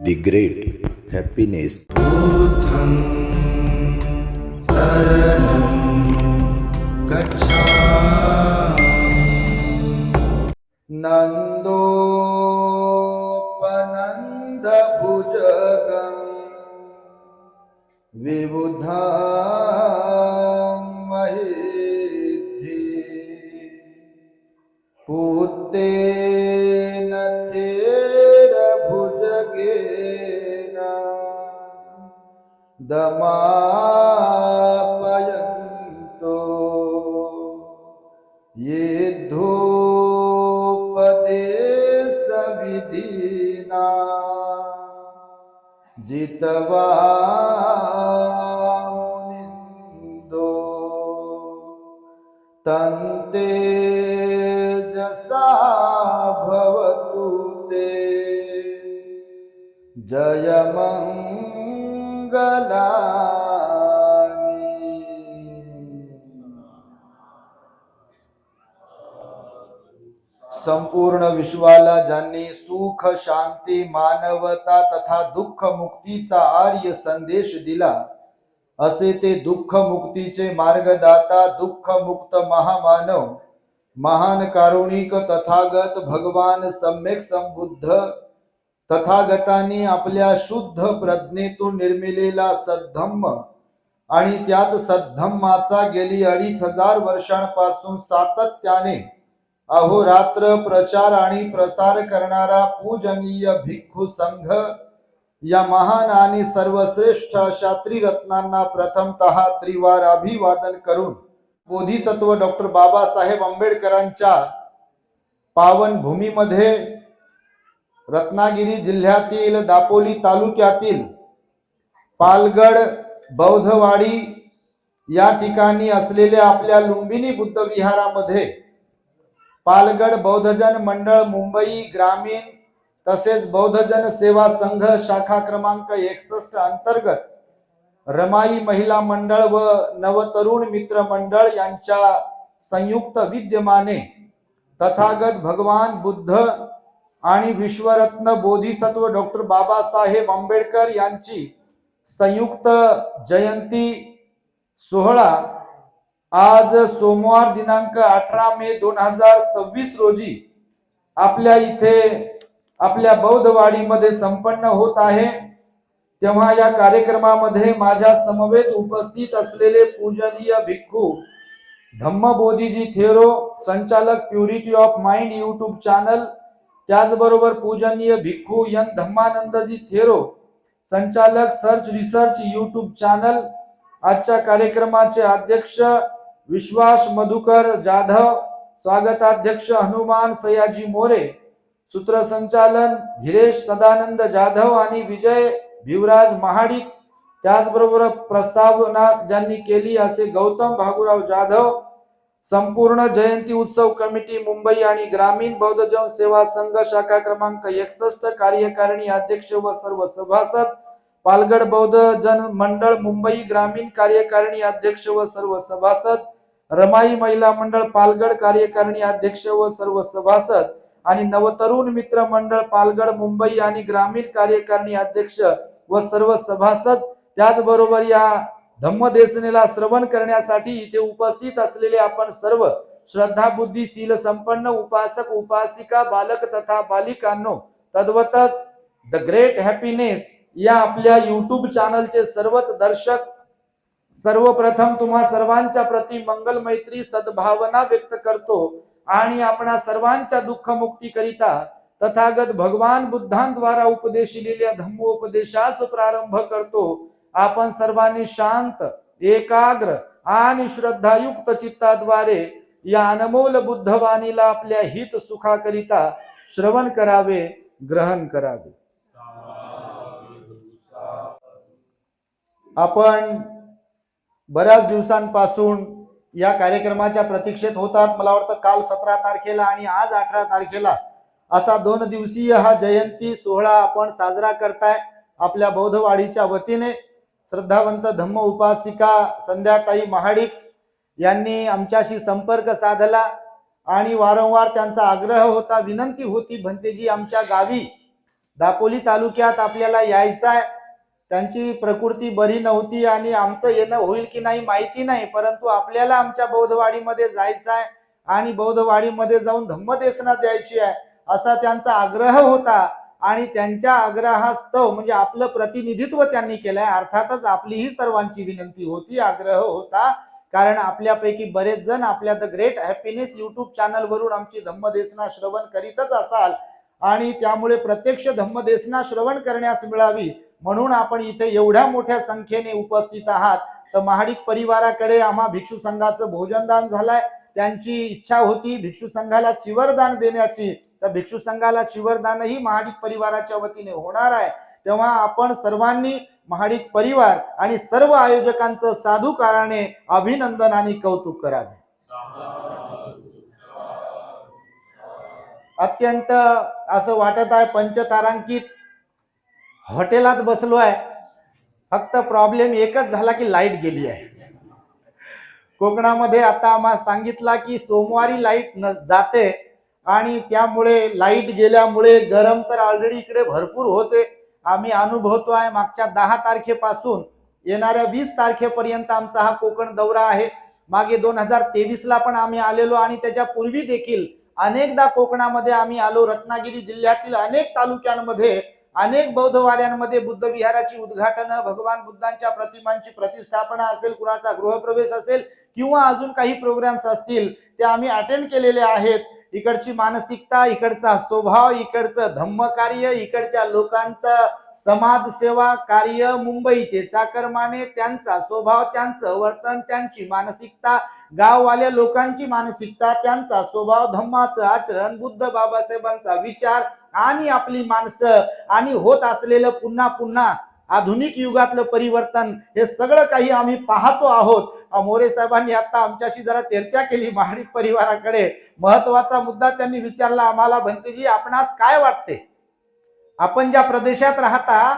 The great happiness. बुद्धं शरणं गच्छामि। नन्दोपनन्दभुजगं विबुधां महीद्धि पूतेन थेरभुजगेन दमापयन्तो ये धूपदेशविधिना जितवा मुनिन्दो तन्तेजसा भवतु ते जयमंगलानि। संपूर्ण विश्वाला ज्यांनी सुख शांती मानवता तथा दुःख मुक्तीचा आर्य संदेश दिला, असे ते दुःख मुक्तीचे मार्गदाता दुःख मुक्त महामानव महान कारुणिक तथागत भगवान सम्यक संबुद्ध तथागतांनी आपल्या शुद्ध प्रज्ञेतून निर्मिलेला सद्धम्म आणि त्याच सद्धम्माचा गेली 2500 वर्षांपासून सातत्याने अहोरात्र प्रचार आणि प्रसार करणारा पूजनीय भिक्खू संघ या महान आणि सर्वश्रेष्ठ अशा त्रिरत्नांना प्रथमतः त्रिवार अभिवादन करून बोधिसत्व डॉक्टर बाबासाहेब आंबेडकरांच्या पावन भूमीमध्ये रत्नागिरी जिल्ह्यातील दापोली तालुक्यातील पालगड बौद्धवाडी या ठिकाणी असलेल्या आपल्या लुंबिनी बुद्ध विहारामध्ये पालगड बौद्धजन मंडळ मुंबई ग्रामीण तसेच बौद्धजन सेवा संघ शाखा क्रमांक 61 अंतर्गत रमाई महिला मंडळ व नवतरुण मित्र मंडळ यांच्या संयुक्त विद्यमाने तथागत भगवान बुद्ध आणि विश्वरत्न बोधिसत्व डॉक्टर बाबासाहेब आंबेडकर यांची संयुक्त जयंती सोहळा आज सोमवार दिनांक 18 मे 2026 रोजी आपल्या इथे आपल्या बौद्धवाडीमध्ये संपन्न होत आहे। तेव्हा या कार्यक्रमामध्ये माझ्या समवेत उपस्थित असलेले पूजनीय भिक्खू धम्मबोधीजी थेरो संचालक purity of mind YouTube channel, त्याचबरोबर पूजनीय भिक्खू एन धम्मानंदजी थेरो संचालक सर्च रिसर्च यूट्यूब चॅनल, आजच्या कार्यक्रमाचे अध्यक्ष विश्वास मधुकर जाधव, स्वागताध्यक्ष हनुमान सयाजी मोरे, सूत्रसंचालन धीरेश सदानंद जाधव आणि विजय भिवराज महाडिक, त्याचबरोबर प्रस्तावना ज्यांनी केली असे गौतम भागुराव जाधव, संपूर्ण जयंती उत्सव कमिटी मुंबई आणि ग्रामीण बौद्धजन सेवा संघ शाखा क्रमांक 61 कार्यकारिणी अध्यक्ष व सर्व सभासद, पालगड बौद्ध जन मंडळ मुंबई ग्रामीण कार्यकारिणी अध्यक्ष व सर्व सभासद, रमाई महिला मंडळ पालगड कार्यकारिणी अध्यक्ष व सर्व सभासद आणि नवतरुण मित्र मंडळ पालगड मुंबई आणि ग्रामीण कार्यकारिणी अध्यक्ष व सर्व सभासद, त्याचबरोबर या धम्मदेसनेला श्रवण करण्यासाठी इथे उपस्थित असलेले आपण सर्व श्रद्धा बुद्धी शील संपन्न उपासक उपासिका बालक तथा बालिकांनो, तद्वतच द ग्रेट हॅपीनेस या आपल्या यूट्यूब चॅनलचे सर्वच दर्शक, सर्वप्रथम तुम्हा सर्वांच्या प्रती मंगल मैत्री सद्भावना व्यक्त करतो आणि आपणा सर्वांच्या दुःख मुक्ती करिता तथागत भगवान बुद्धांद्वारा उपदेशिलेल्या धम्मोपदेशास प्रारंभ करतो। आपण सर्वांनी शांत एकाग्र आणि श्रद्धायुक्त चित्ताद्वारे या अनमोल बुद्धवाणीला आपल्या हित सुखाकरिता श्रवण करावे, ग्रहण करावे। आपण बऱ्याच दिवसांपासून या कार्यक्रमाच्या प्रतीक्षेत होतात। मला वाटतं काल 17 तारखेला आणि आज 18 तारखेला असा 2 दिवसीय हा जयंती सोहळा आपण साजरा करताय आपल्या बौद्धवाडीच्या वतीने। श्रद्धावंत धम्म उपासिका संध्याताई महाडिक यांनी आमच्याशी संपर्क साधला आणि वारंवार त्यांचा आग्रह होता, विनंती होती, भंतेजी आमच्या गावी दापोली तालुक्यात आपल्याला यायचं आहे. त्यांची प्रकृती बरी नव्हती आणि आमचं येणं होईल की नाही माहिती नाही, परंतु आपल्याला आमच्या बौद्धवाडीमध्ये जायचं आहे आणि बौद्धवाडीमध्ये जाऊन धम्मदेशना द्यायची आहे असा त्यांचा आग्रह होता. आणि त्यांच्या आग्रहास्तव म्हणजे आपलं प्रतिनिधित्व त्यांनी केलंय. अर्थातच आपलीही सर्वांची विनंती होती, आग्रह होता, कारण आपल्यापैकी बरेच जण आपल्या the great happiness YouTube channel वरून आमची धम्मदेशना श्रवण करीतच असाल आणि त्यामुळे प्रत्यक्ष धम्मदेशना श्रवण करण्यास मिळावी म्हणून आपण इथे एवढ्या मोठ्या संख्येने उपस्थित आहात. तर महाडिक परिवाराकडे आम्हा भिक्षू संघाचं भोजनदान झालंय. त्यांची इच्छा होती भिक्षू संघाला चिवरदान देण्याची, तर भिक्षू संघाला चिवरदानही महाडिक परिवाराच्या वतीने होणार आहे. तेव्हा आपण सर्वांनी महाडिक परिवार आणि सर्व आयोजकांचं साधुकाराने अभिनंदन आणि कौतुक करावे. अत्यंत असं वाटत आहे पंचतारांकित हॉटेलात बसलो आहे. फक्त प्रॉब्लेम एकच झाला की लाईट गेली आहे. कोकणामध्ये आता आम्हाला सांगितला की सोमवारी लाईट जाते आणि त्यामुळे लाईट गेल्यामुळे गरम तर ऑलरेडी इकडे भरपूर होते. आम्ही अनुभवतोय. मागच्या 10 तारखेपासून येणाऱ्या 20 तारखेपर्यंत आमचा हा कोकण दौरा आहे. मागे 2023 ला पण आम्ही आलेलो आणि त्याच्या पूर्वी देखील अनेकदा कोकणामध्ये आम्ही आलो. रत्नागिरी जिल्ह्यातील अनेक तालुक्यांमध्ये अनेक बौद्धवाड्यांमध्ये बुद्ध विहाराची उद्घाटन, भगवान बुद्धांच्या प्रतिमांची प्रतिष्ठापना असेल, कुणाचा गृहप्रवेश असेल किंवा अजून काही प्रोग्राम्स असतील ते आम्ही अटेंड केलेले आहेत. इकडची मानसिकता, इकडचा स्वभाव, इकडचं धम्म कार्य, इकडच्या लोकांचं समाजसेवा कार्य, मुंबईचे चाकरमाने, त्यांचा स्वभाव, त्यांचं वर्तन, त्यांची मानसिकता, गाववाल्या लोकांची मानसिकता, त्यांचा स्वभाव, धम्माचं आचरण, बुद्ध बाबासाहेबांचा विचार आणि आपली माणसं आणि होत असलेलं पुन्हा पुन्हा आधुनिक युगातलं परिवर्तन, हे सगळं काही आम्ही पाहतो आहोत. मोरे साहेबांनी आता आमच्याशी जरा चर्चा केली महाडिक परिवाराकडे. महत्वाचा मुद्दा त्यांनी विचारला आम्हाला, भंतेजी आपणास काय वाटते, आपण ज्या प्रदेशात राहता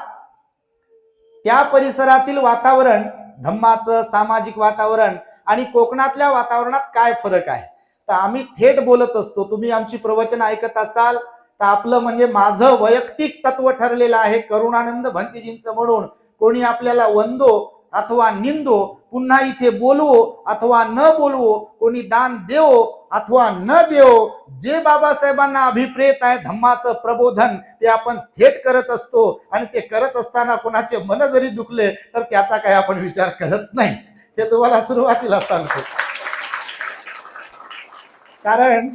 त्या परिसरातील वातावरण, धम्माचं सामाजिक वातावरण आणि कोकणातल्या वातावरणात काय फरक आहे? तर आम्ही थेट बोलत असतो. तुम्ही आमची प्रवचन ऐकत असाल तर आपलं म्हणजे माझं वैयक्तिक तत्व ठरलेलं आहे करुणानंद भंतेजींचं म्हणून. कोणी आपल्याला वंदो अथवा निंदो, पुन्हा इथे बोलवो अथवा न बोलवो, कोणी दान देवो अथवा न देवो, जे बाबासाहेबांना अभिप्रेत आहे धम्माचं प्रबोधन ते आपण थेट करत असतो. आणि ते करत असताना कोणाचे मन जरी दुखले तर त्याचा काही आपण विचार करत नाही. हे तुम्हाला सुरुवातीला सांगतो. कारण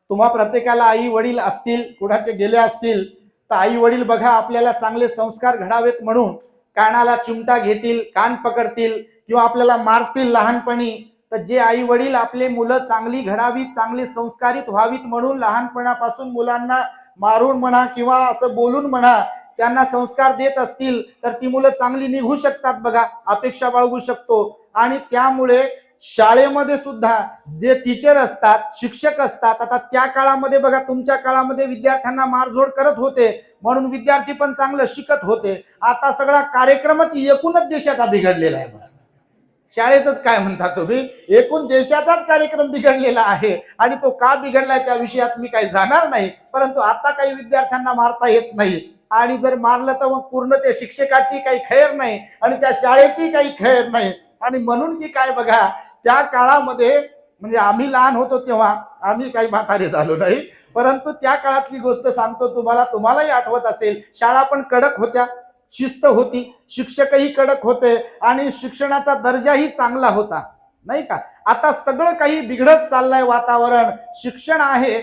तुम्हा प्रत्येकाला आई वडील असतील, कुणाचे गेले असतील, तर आई वडील बघा आपल्याला चांगले संस्कार घडावेत म्हणून कानाला चिमटा घेतील, कान पकडतील किंवा आपल्याला मारतील लहानपणी. तर जे आई वडील आपले मुलं चांगली घडावीत, चांगले संस्कारित व्हावीत म्हणून लहानपणापासून मुलांना मारून म्हणा किंवा असं बोलून म्हणा त्यांना संस्कार देत असतील तर ती मुलं चांगली निघू शकतात. बघा, अपेक्षा बाळगू शकतो. आणि त्यामुळे शाळेमध्ये सुद्धा जे टीचर असतात, शिक्षक असतात, आता त्या काळामध्ये बघा, तुमच्या काळामध्ये विद्यार्थ्यांना मारझोड करत होते म्हणून विद्यार्थी पण चांगलं शिकत होते. आता सगळा कार्यक्रमच एकूणच देशाचा बिघडलेला आहे. शाळेतच काय म्हणता तुम्ही, एकूण देशाचाच कार्यक्रम बिघडलेला आहे. आणि तो का बिघडलाय त्या विषयात मी काही जाणार नाही, परंतु आता काही विद्यार्थ्यांना मारता येत नाही. आणि जर मारलं तर मग पूर्ण त्या शिक्षकाची काही खैर नाही आणि त्या शाळेची काही खैर नाही. आणि म्हणून की काय बघा, त्या काळामध्ये म्हणजे आम्ही लहान होतो तेव्हा, आम्ही काही म्हातारे झालो नाही, परंतु त्या काळातली गोष्ट सांगतो तुम्हाला, तुम्हालाही आठवत असेल. शाळा पण कडक होत्या, शिस्त होती, शिक्षकही कडक होते आणि शिक्षणाचा दर्जाही चांगला होता, नाही का? आता सगळं काही बिघडत चाललंय वातावरण. शिक्षण आहे,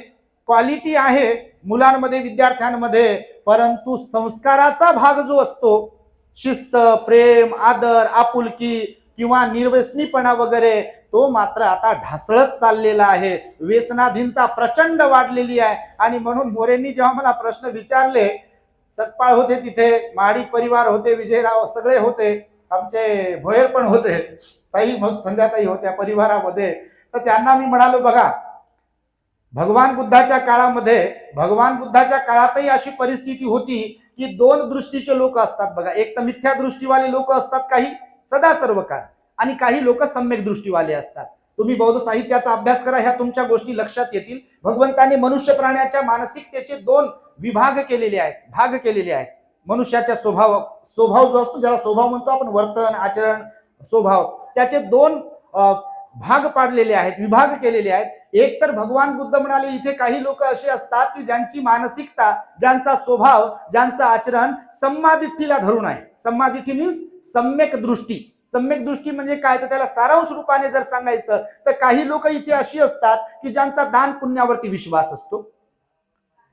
क्वालिटी आहे मुलांमध्ये, विद्यार्थ्यांमध्ये, परंतु संस्काराचा भाग जो असतो, शिस्त, प्रेम, आदर, आपुलकी किंवा निर्व्यसनीपणा वगैरे, तो मात्र आता ढासळत चाललेला आहे. व्यसनाधीनता प्रचंड वाढलेली आहे. आणि म्हणून मोरेंनी जेव्हा मला प्रश्न विचारले, सतपाळ होते तिथे, महाडिक परिवार होते, विजयराव सगळे होते, आमचे भोयर पण होते, ताई संध्याताई होत्या परिवारामध्ये. तर त्यांना मी म्हणालो, बघा, भगवान बुद्धाच्या काळातही अशी परिस्थिती होती की दोन दृष्टीचे लोक असतात बघा. एक तर मिथ्या दृष्टीवाले लोक असतात काही सदा सर्व काळ, आणि काही लोक सम्यक दृष्टीवाले असतात. तुम्ही बौद्ध साहित्याचा अभ्यास करा, ह्या तुमच्या गोष्टी लक्षात येतील. भगवंताने मनुष्य प्राण्याच्या मानसिकतेचे दोन विभाग केलेले आहेत, भाग केलेले आहेत. मनुष्याच्या स्वभाव जो असतो, ज्याला स्वभाव म्हणतो आपण, वर्तन, आचरण, स्वभाव, त्याचे दोन भाग पाडलेले आहेत, विभाग केलेले आहेत. एक तर भगवान बुद्ध म्हणाले, इथे काही लोक असे असतात की ज्यांची मानसिकता, ज्यांचा स्वभाव, ज्यांचं आचरण सम्मादिठ्ठीला धरून आहे. सम्मादिठ्ठी मीन्स सम्यक दृष्टी. सम्यक दृष्टी म्हणजे काय, तर त्याला सारांश रूपाने जर सांगायचं तर काही लोक इथे अशी असतात की ज्यांचा दान पुण्यावरती विश्वास असतो,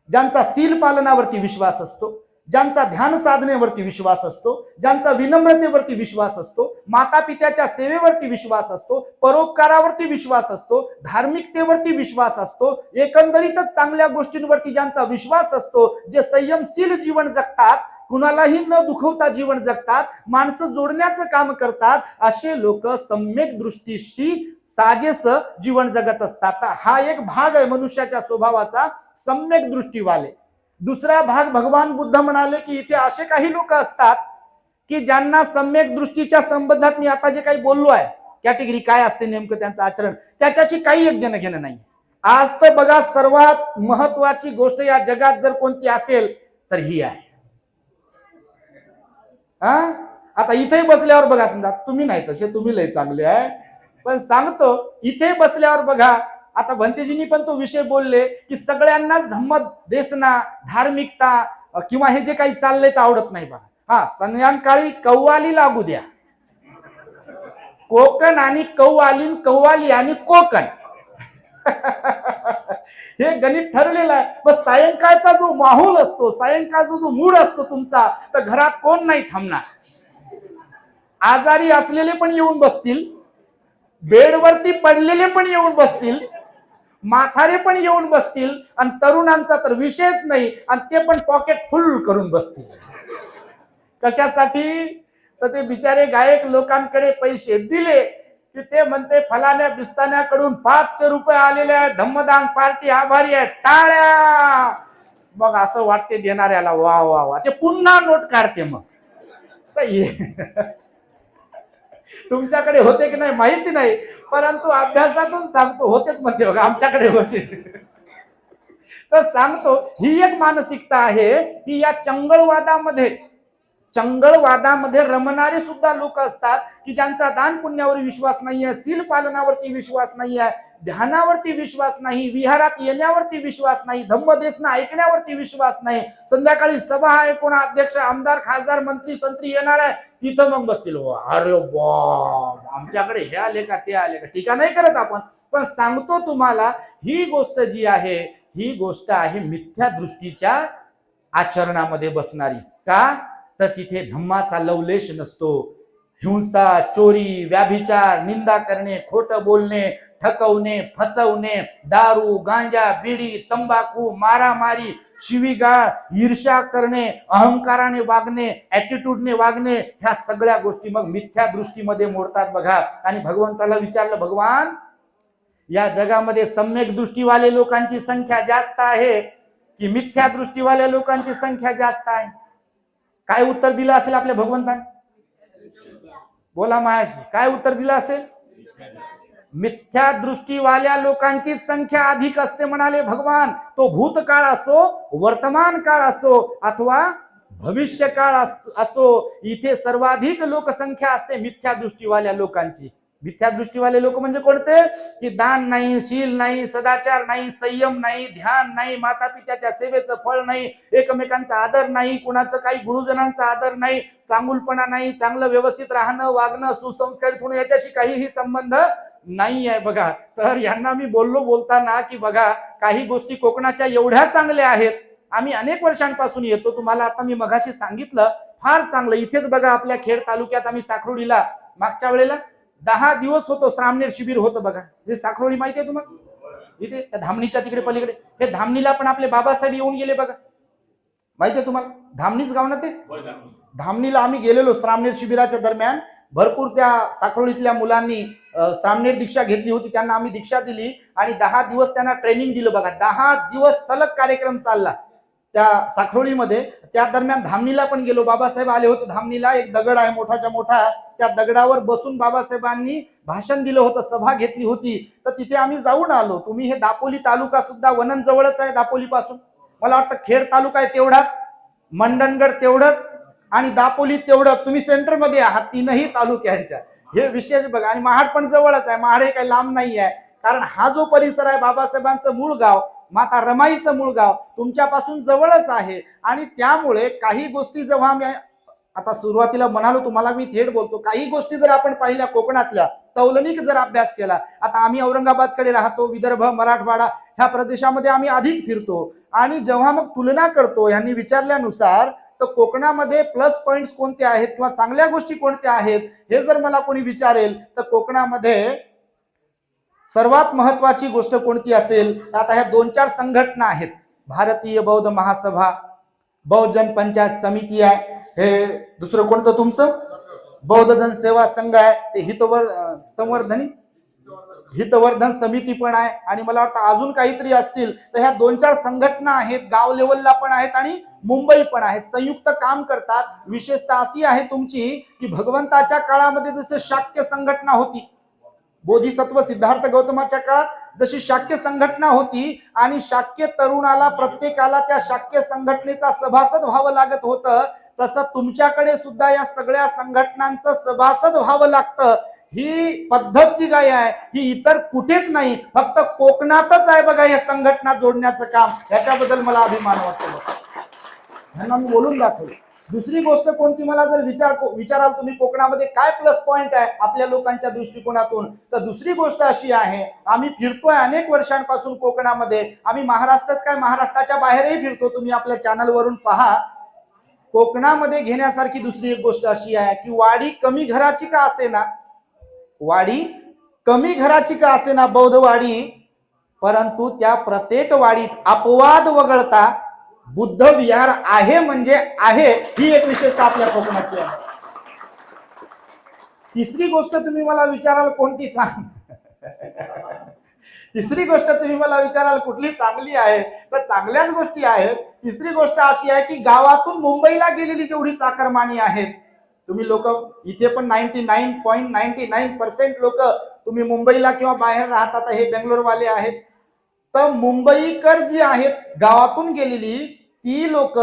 ज्यांचा सील पालनावरती विश्वास असतो, ज्यांचा ध्यान साधनेवरती विश्वास असतो, ज्यांचा विनम्रतेवरती विश्वास असतो, माता पित्याच्या सेवेवरती विश्वास असतो, परोपकारावरती विश्वास असतो, धार्मिकतेवरती विश्वास असतो, एकंदरीतच चांगल्या गोष्टींवरती ज्यांचा विश्वास असतो, जे संयमशील जीवन जगतात, कुणालाही न दुखवता जीवन जगतात, माणसं जोडण्याचं काम करतात, असे लोक सम्यक दृष्टीशी साजेस जीवन जगत असतात. हा एक भाग आहे मनुष्याच्या स्वभावाचा, सम्यक दृष्टीवाले. दुसरा भाग भगवान बुद्ध म्हणाले की इथे असे काही लोक असतात की ज्यांना सम्यक दृष्टीच्या संबंधात मी आता जे काही बोललो आहे, कॅटेगरी काय असते नेमकं त्यांचं आचरण, त्याच्याशी काही एक घेणं नाही. आज तर बघा, सर्वात महत्वाची गोष्ट या जगात जर कोणती असेल तर ही आहे. आता इथे बसल्यावर बघा, समजा तुम्ही नाही तसे, तुम्ही लय चांगले आहे, पण सांगतो इथे बसल्यावर बघा, आता भंतेजींनी पण तो विषय बोलले की सगळ्यांनाच धम्म देसना, धार्मिकता किंवा हे जे काही चाललंय ते आवडत नाही. बघा, संध्याकाळी कव्वाली लागू द्या, कोकण आणि कव्वाली, कव्वाली आणि कोकण हे गणित ठरलेलं आहे. मग सायंकाळचा जो माहोल असतो, सायंकाळचा जो मूड असतो तुमचा, तर घरात कोण नाही थांबणार. आजारी असलेले पण येऊन बसतील, बेडवरती पडलेले पण येऊन बसतील, म्हातारे पण येऊन बसतील, आणि तरुणांचा तर विषयच नाही, आणि ते पण पॉकेट फुल करून बसतील. कशासाठी, तर ते बिचारे गायक लोकांकडे पैसे दिले की ते म्हणते फलाण्या बिस्ताण्याकडून 500 रुपये आलेले आहेत, धम्मदान पार्टी, आभारी आहे, टाळ्या. मग असं वाटते देणाऱ्याला, वा वा वा, ते पुन्हा नोट काढते. मग तुमच्याकडे होते की नाही माहिती नाही, परंतु अभ्यासातून सांगतो होतेच म्हणते बघा, आमच्याकडे होते. तर सांगतो ही एक मानसिकता आहे की या चंगळवादामध्ये रमणारे सुद्धा लोक असतात की ज्यांचा दान पुण्यावर विश्वास नाहीये, सील पालनावरती विश्वास नाहीये, ध्यानावरती विश्वास नाही, विहारात येण्यावरती विश्वास नाही, धम्मदेशन ऐकण्यावरती विश्वास नाही. संध्याकाळी सभा आहे, कोणा अध्यक्ष, आमदार, खासदार, मंत्री, संत्री येणार आहे, तिथं मग बसतील, अरे बाप, आमच्याकडे हे आले का ते आले का. टीका नाही करत आपण, पण सांगतो तुम्हाला, ही गोष्ट जी आहे, ही गोष्ट आहे मिथ्या दृष्टीच्या आचरणामध्ये बसणारी. का, तर तिथे धम्माचा लवलेश नसतो. हिंसा, चोरी, व्याभिचार, निंदा करणे, खोटं बोलणे, ठकवणे, फसवणे, दारू, गांजा, बिडी, तंबाखू, मारामारी, शिवीगाळ, ईर्ष्या करणे, अहंकाराने वागणे, ऍटिट्यूडने वागणे, ह्या सगळ्या गोष्टी मग मिथ्या दृष्टीमध्ये मोडतात. बघा, आणि भगवंताला विचारलं, भगवान या जगामध्ये सम्यक दृष्टीवाले लोकांची संख्या जास्त आहे की मिथ्या दृष्टीवाल्या लोकांची संख्या जास्त आहे? काय उत्तर दिलं असेल आपल्या भगवंताने? बोला मायाशी, काय उत्तर दिलं असेल? मिथ्या दृष्टीवाल्या लोकांचीच संख्या अधिक असते म्हणाले भगवान. तो भूतकाळ असो, वर्तमान काळ असो, अथवा भविष्य काळ असो, इथे सर्वाधिक लोकसंख्या असते मिथ्या दृष्टीवाल्या लोकांची. मिथ्या दृष्टीवाले लोक म्हणजे कोणते? की दान नाही, शील नाही, सदाचार नाही, संयम नाही, ध्यान नाही, माता पित्याच्या सेवेचं फळ नाही, एकमेकांचा आदर नाही, कुणाचं काही गुरुजनांचा आदर नाही, चांगुलपणा नाही, चांगलं व्यवस्थित राहणं, वागणं, सुसंस्कारित होणं, याच्याशी काहीही संबंध नाही आहे. बघा, तर यांना मी बोलताना की बघा, काही गोष्टी कोकणाच्या एवढ्या चांगल्या आहेत, आम्ही अनेक वर्षांपासून येतो, तुम्हाला आता मी मगाशी सांगितलं, फार चांगलं. इथेच बघा, आपल्या खेड तालुक्यात आम्ही साखरोळीला मागच्या वेळेला 10 दिवस होतो, श्रामणेर शिबिर होतं. बघा, हे साखरोळी माहिती आहे तुम्हाला? इथे त्या धामणीच्या तिकडे पलीकडे, हे धामणीला पण आपले बाबासाहेब येऊन गेले. बघा, माहिती आहे तुम्हाला? धामणीच गाव ना ते. धामणीला आम्ही गेलेलो श्रामणेर शिबिराच्या दरम्यान. भरपूर त्या साखरोळीतल्या मुलांनी श्रामणेर दीक्षा घेतली होती, त्यांना आम्ही दीक्षा दिली आणि 10 दिवस त्यांना ट्रेनिंग दिलं. बघा, 10 दिवस सलग कार्यक्रम चालला. त्या साखरोळीमध्ये. त्या दरम्यान धामणीला पण गेलो, बाबासाहेब आले होते धामणीला. एक दगड आहे मोठाच्या मोठा, त्या दगडावर बसून बाबासाहेबांनी भाषण दिलं होतं, सभा घेतली होती. तर तिथे आम्ही जाऊन आलो. तुम्ही हे दापोली तालुका सुद्धा वनन जवळच आहे दापोली पासून. मला वाटतं खेड तालुका आहे तेवढाच, मंडणगड तेवढंच आणि दापोली तेवढं. तुम्ही सेंटरमध्ये आहात तीनही तालुक्यांच्या. हे विशेष बघा. आणि महाड पण जवळच आहे, महाड हे काही लांब नाही आहे. कारण हा जो परिसर आहे बाबासाहेबांचं मूळ गाव, माता रमाईचं मूळ गाव तुमच्यापासून जवळच आहे. आणि त्यामुळे काही गोष्टी जेव्हा मी आता सुरुवातीला म्हणालो तुम्हाला, मी थेट बोलतो, काही गोष्टी जर आपण पाहिल्या कोकणातल्या, तौलनिक जर अभ्यास केला, आता आम्ही औरंगाबादकडे राहतो, विदर्भ मराठवाडा ह्या प्रदेशामध्ये आम्ही अधिक फिरतो. आणि जेव्हा मग तुलना करतो ह्यांनी विचारल्यानुसार, तर कोकणामध्ये प्लस पॉइंट्स कोणते आहेत किंवा चांगल्या गोष्टी कोणत्या आहेत हे जर मला कोणी विचारेल, तर कोकणामध्ये सर्वात महत्वाची गोष्ट कोणती असेल, आता ह्या 2-4 संघटना आहेत. भारतीय बौद्ध महासभा, बहुजन पंचायत समिती आहे, हे दुसरं कोणतं तुमचं बौद्ध जन सेवा संघ आहे, ते हितवर्धन समिती पण आहे. आणि मला वाटतं अजून काहीतरी असतील. तर ह्या 2-4 संघटना आहेत, गाव लेवलला पण आहेत आणि मुंबई पण आहेत, संयुक्त काम करतात. विशेषतः अशी आहे तुमची की भगवंताच्या काळामध्ये जसं शाक्य संघटना होती, बोधिसत्व सिद्धार्थ गौतमाच्या काळात जशी शाक्य संघटना होती, आणि शाक्य तरुणाला प्रत्येकाला त्या शाक्य संघटनेचा सभासद व्हावं लागत होतं, तसं तुमच्याकडे सुद्धा या सगळ्या संघटनांचं सभासद व्हावं लागतं. ही पद्धत जी काय आहे ही इतर कुठेच नाही, फक्त कोकणातच आहे बघा या संघटना जोडण्याचं काम. याच्याबद्दल मला अभिमान वाटतो, ह्यांना मी बोलून दाखवलं. दुसरी गोष्ट कोणती मला जर विचाराल तुम्ही, कोकणामध्ये काय प्लस पॉइंट आहे आपल्या लोकांच्या दृष्टिकोनातून, तर दुसरी गोष्ट अशी आहे, आम्ही फिरतोय अनेक वर्षांपासून कोकणामध्ये. आम्ही महाराष्ट्रच काय, महाराष्ट्राच्या बाहेरही फिरतो. तुम्ही आपल्या चॅनलवरून पहा. कोकणामध्ये घेण्यासारखी दुसरी एक गोष्ट अशी आहे की वाडी कमी घराची का असेना, वाडी कमी घराची का असेना बौद्ध वाडी, परंतु त्या प्रत्येक वाडीत अपवाद वगळता बुद्ध विहार आहे म्हणजे आहे, ही एक विशेषता आपल्या कोकणाची आहे. तिसरी गोष्ट तुम्ही मला विचाराल कोणती तिसरी गोष्ट तुम्ही मला विचाराल कुठली चांगली आहे, तर चांगल्याच गोष्टी आहेत. तिसरी गोष्ट अशी आहे की गावातून मुंबईला गेलेली जेवढी चाकरमानी आहेत, तुम्ही लोक इथे पण 99.99% लोक तुम्ही मुंबईला किंवा बाहेर राहतात, हे बेंगलोरवाले आहेत. तर मुंबईकर जी आहेत गावातून गेलेली, ती लोक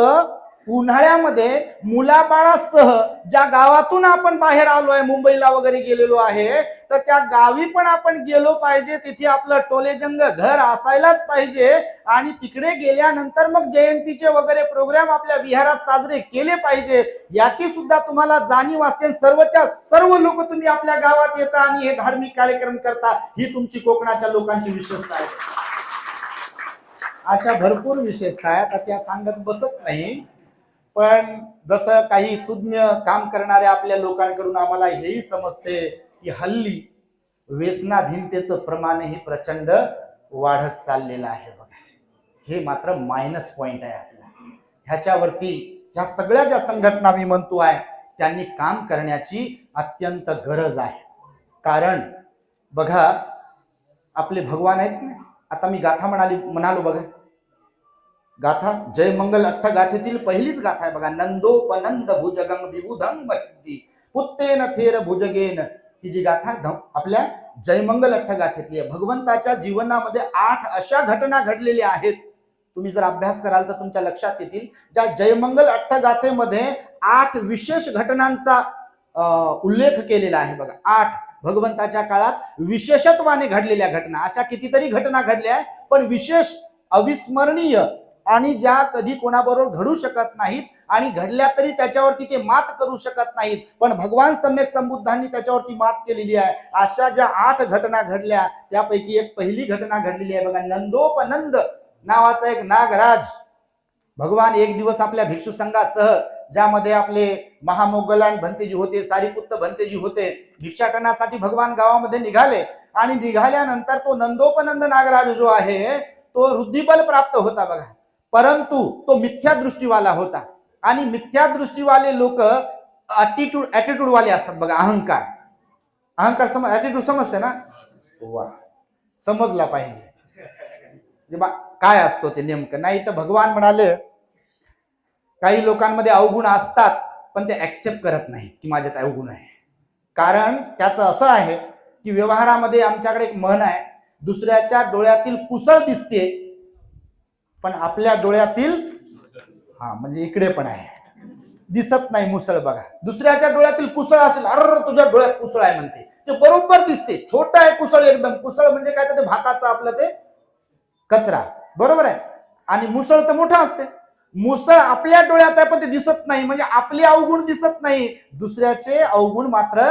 उन्हाळ्यामध्ये मुलाबाळासह ज्या गावातून आपण बाहेर आलोय, मुंबईला वगैरे गेलेलो आहे, तर त्या गावी पण आपण गेलो पाहिजे. तिथे आपलं टोलेजंग घर असायलाच पाहिजे. आणि तिकडे गेल्यानंतर मग जयंतीचे वगैरे प्रोग्राम आपल्या विहारात साजरे केले पाहिजे, याची सुद्धा तुम्हाला जाणीव असते. सर्वच्या सर्व लोक तुम्ही आपल्या गावात येता आणि हे धार्मिक कार्यक्रम करता, ही तुमची कोकणाच्या लोकांची विशेषता आहे. अशा भरपूर विशेषता आहेत, त्या सांगत बसत नाही. पण जसं काही सुज्ञ काम करणाऱ्या आपल्या लोकांकडून आम्हाला हेही समजते की हल्ली व्यसनाधीनतेचं प्रमाणही प्रचंड वाढत चाललेलं आहे बघा. हे मात्र मायनस पॉइंट आहे आपला. ह्याच्यावरती ह्या सगळ्या ज्या संघटना मी म्हणतो आहे त्यांनी काम करण्याची अत्यंत गरज आहे. कारण बघा आपले भगवान आहेत ना, आता मी गाथा म्हणालो बघा, गाथा जयमंगल अठ्ठगाथेतील पहिलीच गाथा आहे बघा, नंदोपनंद भुजगं विबुधं महती पुत्तेन थेर भुजगेन, ही जी गाथा आपल्या जयमंगल अठ्ठगाथेतली आहे. भगवंताच्या जीवनामध्ये 8 अशा घटना घडलेल्या आहेत, तुम्ही जर अभ्यास कराल तर तुमच्या लक्षात येतील. ज्या जयमंगल अठ्ठगाथेमध्ये 8 विशेष घटनांचा उल्लेख केलेला आहे बघा. 8 भगवंताच्या काळात विशेषत्वाने घडलेल्या घटना. अशा कितीतरी घटना घडल्या, पण विशेष अविस्मरणीय आणि ज्या कधी कोणाबरोबर घडू शकत नाहीत, आणि घडल्या तरी त्याच्यावरती ते मात करू शकत नाहीत, पण भगवान सम्यक संबुद्धांनी त्याच्यावरती मात केलेली आहे. अशा ज्या 8 घटना घडल्या, त्यापैकी एक पहिली घटना घडलेली आहे बघा. नंदोपनंद नावाचा एक नागराज भगवान एक दिवस आपल्या भिक्षू संघासह, ज्यामध्ये आपले महामोगलान भंतेजी होते, सारीपुत्त भंतेजी होते, भिक्षाटनासाठी भगवान गावामध्ये निघाले. आणि निघाल्यानंतर तो नंदोपनंद नागराज जो आहे तो रुद्धिबल प्राप्त होता बघा, परंतु तो मिथ्या दृष्टीवाला होता. आणि मिथ्या दृष्टीवाले लोक ऍटिट्यूड वाले असतात बघा. अहंकार ऍटिट्यूड समजते ना, वा समजला पाहिजे काय असतो ते नेमकं. नाही तर भगवान म्हणाले काही लोकांमध्ये अवगुण असतात पण ते ऍक्सेप्ट करत नाहीत की माझ्यात अवगुण आहे. कारण त्याचं असं आहे की व्यवहारामध्ये आमच्याकडे एक म्हण आहे, दुसऱ्याच्या डोळ्यातील कुसळ दिसते पण आपल्या डोळ्यातील म्हणजे इकडे पण आहे, दिसत नाही मुसळ. बघा, दुसऱ्याच्या डोळ्यातील कुसळ असेल, अरे तुझ्या डोळ्यात कुसळ आहे म्हणते, ते बरोबर दिसते. छोटा आहे कुसळ, एकदम कुसळ म्हणजे काय तर ते भाताचं आपलं ते कचरा, बरोबर आहे. आणि मुसळ तर मोठा असते. मुसळ आपल्या डोळ्यात आहे पण ते दिसत नाही, म्हणजे आपले अवगुण दिसत नाही, दुसऱ्याचे अवगुण मात्र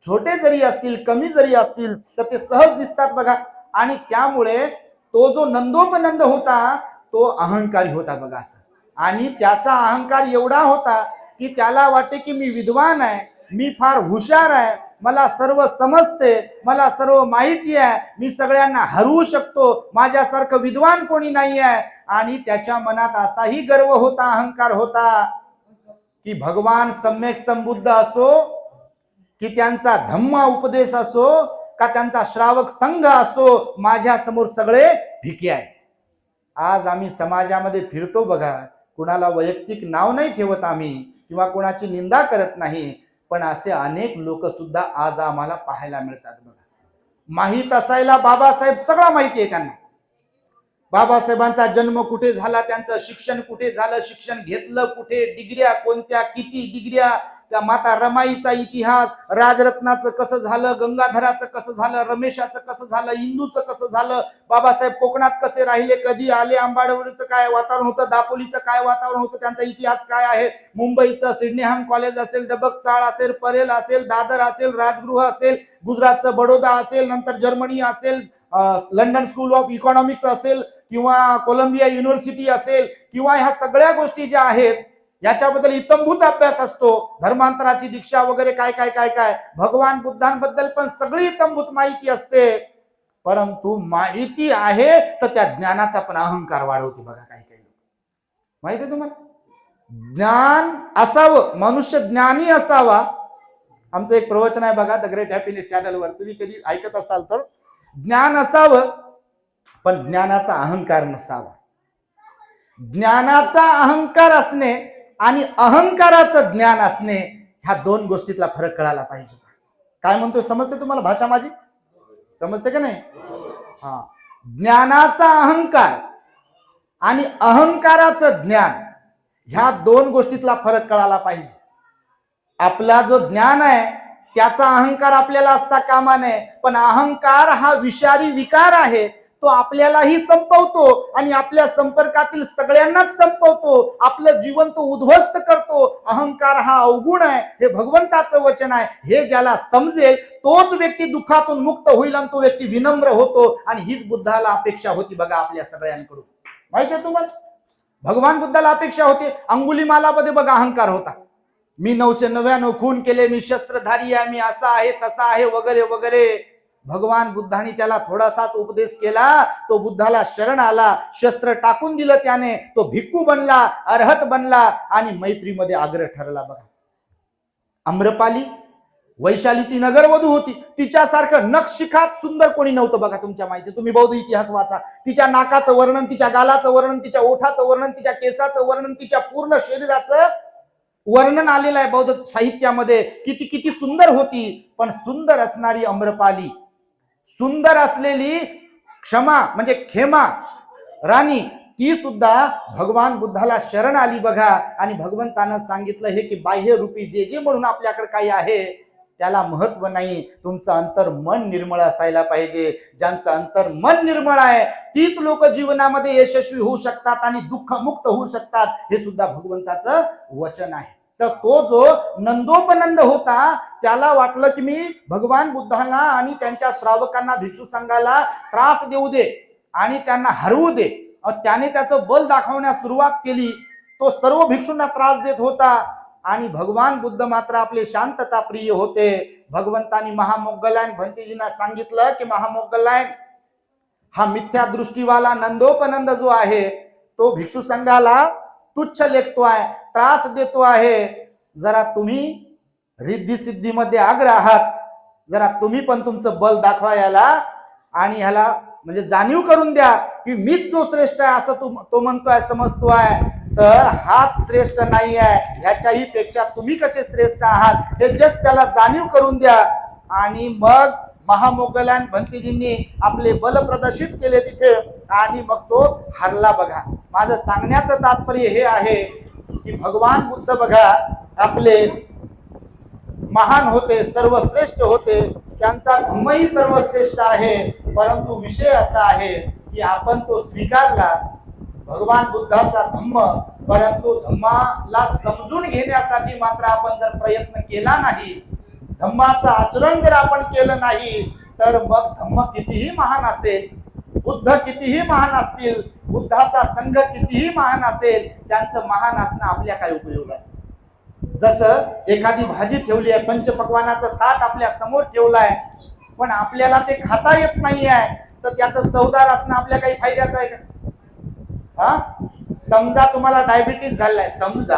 छोटे जरी असतील, कमी जरी असतील तर ते सहज दिसतात बघा. आणि त्यामुळे तो जो नंदोपनंद होता तो अहंकारी होता बघा असं. आणि त्याचा अहंकार एवढा होता की त्याला वाटते की मी विद्वान आहे, मी फार हुशार आहे, मला सर्व समजते, मला सर्व माहिती आहे, मी सगळ्यांना हरवू शकतो, माझ्यासारखं विद्वान कोणी नाही आहे. आणि त्याच्या मनात असाही गर्व होता, अहंकार होता की भगवान सम्यक संबुद्ध असो, की त्यांचा धम्म उपदेश असो, का त्यांचा श्रावक संघ असो, माझ्या समोर सगळे भिके आहे. आज आम्ही समाजामध्ये फिरतो बघा, कुणाला वैयक्तिक नाव नाही ठेवत आम्ही किंवा कुणाची निंदा करत नाही, पण असे अनेक लोक सुद्धा आज आम्हाला पाहायला मिळतात बघा. माहित असायला बाबासाहेब सगळं माहिती आहे त्यांना, बाबासाहेबांचा जन्म कुठे झाला, त्यांचं शिक्षण कुठे झालं, शिक्षण घेतलं कुठे, डिग्र्या कोणत्या, किती डिग्र्या, त्या माता रमाईचा इतिहास, राजरत्नाचं कसं झालं, गंगाधराचं कसं झालं, रमेशाचं कसं झालं, इंदूचं कसं झालं, बाबासाहेब कोकणात कसे राहिले, कधी आले, आंबाडवडीचं काय वातावरण होतं, दापोलीचं काय वातावरण होतं, त्यांचा इतिहास काय आहे, मुंबईचं सिडनीहम कॉलेज असेल, डबक चाळ असेल, परेल असेल, दादर असेल, राजगृह असेल, गुजरातचं बडोदा असेल, नंतर जर्मनी असेल, लंडन स्कूल ऑफ इकॉनॉमिक्स असेल, किंवा कोलंबिया युनिव्हर्सिटी असेल, किंवा ह्या सगळ्या गोष्टी ज्या आहेत याच्याबद्दल इतंभूत अभ्यास असतो, धर्मांतराची दीक्षा वगैरे काय काय काय काय, भगवान बुद्धांबद्दल पण सगळी इतंभूत माहिती असते. परंतु माहिती आहे तर त्या ज्ञानाचा पण अहंकार वाढवते बघा काही काही लोक. माहिती आहे तुम्हाला, ज्ञान असावं, मनुष्य ज्ञानी असावा. आमचं एक प्रवचन आहे बघा द ग्रेट हॅपीनेस चॅनलवर, तुम्ही कधी ऐकत असाल तर, ज्ञान असावं पण ज्ञानाचा अहंकार नसावा. ज्ञानाचा अहंकार असणे आणि अहंकाराचं ज्ञान असणे, ह्या दोन गोष्टीतला फरक कळायला पाहिजे. काय म्हणतो समजते तुम्हाला, भाषा माझी समजते का नाही? ज्ञानाचा अहंकार आणि अहंकाराचं ज्ञान, ह्या दोन गोष्टीतला फरक कळायला पाहिजे. आपला जो ज्ञान आहे त्याचा अहंकार आपल्याला असता कामा नये, पण अहंकार हा विषारी विकार आहे, तो आपल्यालाही संपवतो आणि आपल्या संपर्कातील सगळ्यांनाच संपवतो, आपलं जीवन तो उद्ध्वस्त करतो. अहंकार हा अवगुण आहे, हे भगवंताचं वचन आहे. हे ज्याला समजेल तोच व्यक्ती दुःखातून मुक्त होईल आणि तो व्यक्ती विनम्र होतो. आणि हीच बुद्धाला अपेक्षा होती बघा आपल्या सगळ्यांकडून. माहितीये तुम्हाला, भगवान बुद्धाला अपेक्षा होती. अंगुलीमालामध्ये बघा अहंकार होता, मी 999 खून केले, मी शस्त्रधारी आहे, मी असा आहे तसा आहे वगैरे वगैरे. भगवान बुद्धांनी त्याला थोडासाच उपदेश केला, तो बुद्धाला शरण आला, शस्त्र टाकून दिलं त्याने, तो भिक्खू बनला, अर्हत बनला आणि मैत्रीमध्ये आग्रह ठरला बघा. आम्रपाली वैशालीची नगरवधू होती, तिच्यासारखं नखशिखात सुंदर कोणी नव्हतं बघा. तुमच्या माहिती, तुम्ही बौद्ध इतिहास वाचा, तिच्या नाकाचं वर्णन, तिच्या गालाचं वर्णन, तिच्या ओठाचं वर्णन, तिच्या केसाचं वर्णन, तिच्या पूर्ण शरीराचं वर्णन आलेलं आहे बौद्ध साहित्यामध्ये. किती किती सुंदर होती. पण सुंदर असणारी आम्रपाली, सुंदर असलेली क्षमा म्हणजे खेमा राणी, ती सुद्धा भगवान बुद्धाला शरण आली बघा. आणि भगवंतानं सांगितलं हे की बाह्य रूपी जे जे म्हणून आपल्याकडे काही आहे त्याला महत्व नाही, तुमचं अंतर मन निर्मळ असायला पाहिजे. ज्यांचं अंतर मन निर्मळ आहे तीच लोक जीवनामध्ये यशस्वी होऊ शकतात आणि दुःख मुक्त होऊ शकतात, हे सुद्धा भगवंताचं वचन आहे. तर तो जो नंदोपनंद होता त्याला वाटलं की मी भगवान बुद्धांना आणि त्यांच्या श्रावकांना, भिक्षू संघाला त्रास देऊ दे आणि त्यांना हरवू दे. त्याने त्याचं बल दाखवण्यास सुरुवात केली. तो सर्व भिक्षूंना त्रास देत होता आणि भगवान बुद्ध मात्र आपले शांतता प्रिय होते. भगवंतानी महामोग्गलायन भंतेजींना सांगितलं की महामोग्गलायन, हा मिथ्या दृष्टीवाला नंदोपनंद जो आहे तो भिक्षू संघाला तुच्छ लेखतोय, त्रास देतो आहे. जरा तुम्ही रिद्धी सिद्धीमध्ये अग्र आहात, जरा तुम्ही पण तुमचं बल दाखवा याला आणि ह्याला म्हणजे जाणीव करून द्या की मीच जो श्रेष्ठ आहे असं तो म्हणतोय, समजतोय. तर हाच श्रेष्ठ नाही आहे, ह्याच्याही पेक्षा तुम्ही कसे श्रेष्ठ आहात हे जस्ट त्याला जाणीव करून द्या. आणि मग महामोगलान भंतीजींनी आपले बल प्रदर्शित केले तिथे आणि मग तो हरला. बघा, माझं सांगण्याचं तात्पर्य हे आहे की भगवान बुद्ध बघा आपले महान होते, सर्वश्रेष्ठ होते, त्यांचा धम्मही सर्वश्रेष्ठ आहे. परंतु विषय असा आहे की आपण तो स्वीकारला भगवान बुद्धाचा धम्म, परंतु धम्माला समजून घेण्यासाठी मात्र आपण जर प्रयत्न केला नाही, धम्माचं आचरण जर आपण केलं नाही, तर मग धम्म कितीही महान असेल, बुद्ध कितीही महान असतील, बुद्धाचा संघ कितीही महान असेल, त्यांचं महान असणं आपल्या काय उपयोगाचं. जसं एखादी भाजी ठेवली आहे, पंचपक्वानाचं ताट आपल्या समोर ठेवलंय, पण आपल्याला ते खाता येत नाही आहे, तर त्याचं चवदार असणं आपल्या काही फायद्याचं आहे का? हा, समजा तुम्हाला डायबिटीज झालाय, समजा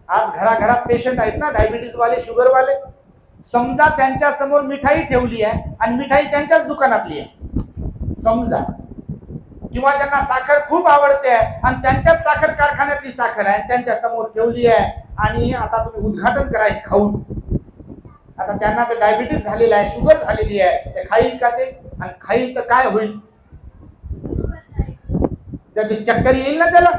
आज घराघरात पेशंट आहेत ना, डायबिटीज वाले, शुगर वाले, समजा त्यांच्या समोर मिठाई ठेवली आहे आणि मिठाई त्यांच्याच दुकानातली आहे समजा, किंवा त्यांना साखर खूप आवडते आहे आणि त्यांच्याच साखर कारखान्यातली साखर आहे त्यांच्या समोर ठेवली आहे आणि आता तुम्ही उद्घाटन करायचे खाऊन. आता त्यांना तर डायबिटीज झालेला आहे, शुगर झालेली आहे, ते खाईल का ते? आणि खाईल तर काय होईल? त्याची चक्कर येईल ना त्याला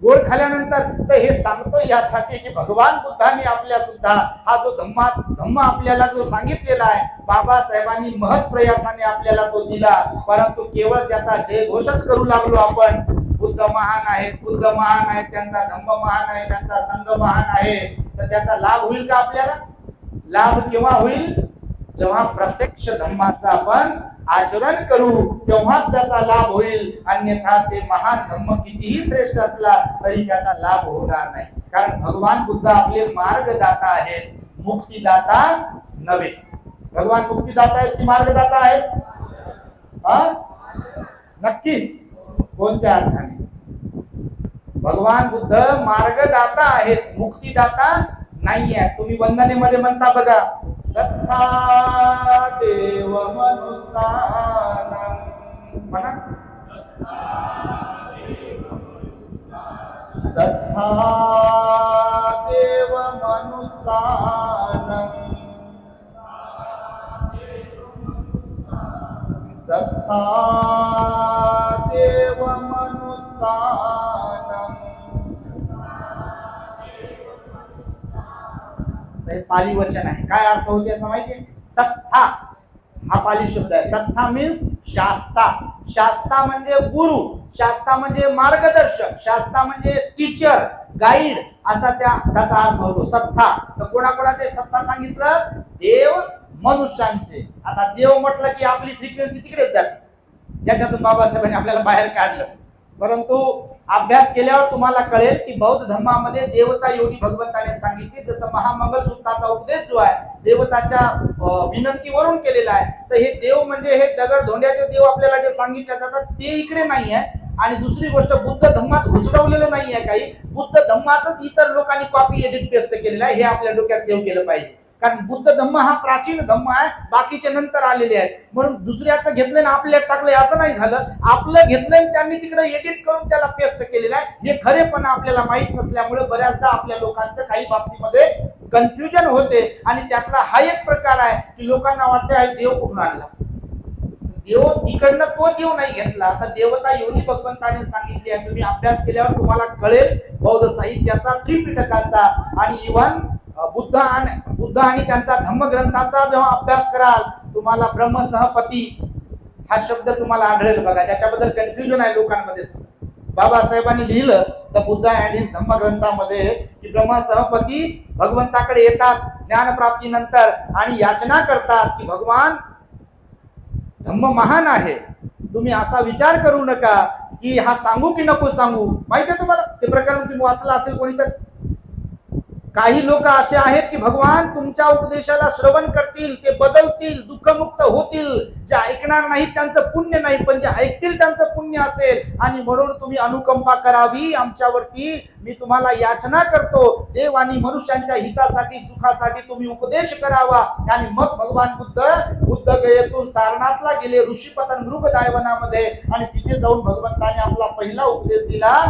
गोड खाल्यानंतर. तर हे सांगतो यासाठी की भगवान बुद्धांनी आपल्या सुद्धा हा जो धम्म आपल्याला जो सांगितलेला आहे, बाबासाहेबांनी महत् प्रयासाने आपल्याला तो दिला, परंतु केवळ त्याचा जयघोषच करू लागलो आपण. बुद्ध महान आहेत, बुद्ध महान आहेत, त्यांचा धम्म महान आहे, त्यांचा संघ महान आहे, तर त्याचा लाभ होईल का आपल्याला? लाभ केव्हा होईल? जेव्हा प्रत्यक्ष धम्माचा आपण आचरण करू तेव्हाच त्याचा लाभ होईल. अन्यथा ते महान धम्म कितीही श्रेष्ठ असला तरी त्याचा लाभ होणार नाही. कारण भगवान बुद्ध आपले मार्गदाता आहेत, मुक्तिदाता नव्हे. भगवान मुक्तिदाता आहेत की मार्गदाता आहेत? नक्की कोणत्या अर्थाने? भगवान बुद्ध मार्गदाता आहेत, मुक्तिदाता नाही आहे. तुम्ही वंदनेमध्ये म्हणता बघा, सत्ता देव मनुसानं, म्हणा सत्ता देव मनुसानं, सत्ता देव मनुसानं. हे पाली वचन आहे. काय अर्थ होते असं माहितीये? सत्ता हा पाली शब्द आहे. सत्ता मीन्स शास्ता. शास्ता म्हणजे गुरु, शास्ता म्हणजे मार्गदर्शक, शास्ता म्हणजे टीचर, गाईड असा त्याचा अर्थ होतो सत्ता. तर कोणाकोणाचे सत्ता सांगितलं? देव मनुष्यांचे. आता देव म्हटलं की आपली फ्रिक्वेन्सी तिकडेच जाते, ज्याच्यातून बाबासाहेबांनी आपल्याला बाहेर काढलं. परंतु अभ्यास केल्यावर तुम्हाला कळेल की बौद्ध धर्मामध्ये देवता योगी भगवंताने सांगितली. जसं महामंगल सूत्राचा उपदेश जो आहे देवताच्या विनंतीवरून केलेला आहे. तर हे देव म्हणजे हे दगड धोंड्याचे देव आपल्याला जे सांगितले जातात ते इकडे नाही आहे. आणि दुसरी गोष्ट, बुद्ध धम्मात घुसडवलेलं नाही आहे काही, बुद्ध धम्माचंच इतर लोकांनी कॉपी एडिट पेस्ट केलेलं आहे. हे आपल्या डोक्यात सेव्ह केलं पाहिजे. कारण बुद्ध धम्म हा प्राचीन धम्म आहे, बाकीचे नंतर आलेले आहेत. म्हणून दुसऱ्याचं घेतलं ना आपल्यात टाकलंय असं नाही झालं. आपलं घेतलंय त्यांनी तिकडे एडिट करून त्याला पेस्ट केलेलं आहे. हे खरेपणा आपल्याला माहित नसल्यामुळे बऱ्याचदा आपल्या लोकांचं काही बाबतीमध्ये कन्फ्युजन होते. आणि त्यातला हा एक प्रकार आहे की लोकांना वाटतं आहे देव कुठून आणला. देव तिकडनं तो देव नाही घेतला, तर देवता योनी भगवंताने सांगितली आहे. तुम्ही अभ्यास केल्यावर तुम्हाला कळेल बौद्ध साहित्याचा, त्रिपिटकाचा आणि इव्हन बुद्ध आणि त्यांचा धम्मग्रंथाचा जेव्हा अभ्यास कराल तुम्हाला ब्रह्मसहपती हा शब्द तुम्हाला आढळेल. बघा, त्याच्याबद्दल कन्फ्युजन आहे लोकांमध्ये. बाबासाहेबांनी लिहिलं तर बुद्ध अँड हिज धम्मग्रंथामध्ये की ब्रह्मसहपती भगवंताकडे येतात ज्ञानप्राप्तीनंतर आणि याचना करतात की भगवान धम्म महान आहे, तुम्ही असा विचार करू नका की हा सांगू की नको सांगू. माहिती आहे तुम्हाला ते प्रकरण? तुम्ही वाचलं असेल कोणी तर. काही लोक असे आहेत की भगवान तुमच्या उपदेशाला श्रवण करतील, ते बदलतील, दुःखमुक्त होतील. जे ऐकणार नाहीत त्यांचं पुण्य नाही, पण जे ऐकतील त्यांचं पुण्य असेल. आणि म्हणून तुम्ही अनुकंपा करावी आमच्यावरती. मी तुम्हाला याचना करतो, देव आणि मनुष्यांच्या हितासाठी, सुखासाठी तुम्ही उपदेश करावा. आणि मग भगवान बुद्ध गयेतून सारनाथला गेले, ऋषीपतन मृगदायवनामध्ये, आणि तिथे जाऊन भगवंताने आपला पहिला उपदेश दिला,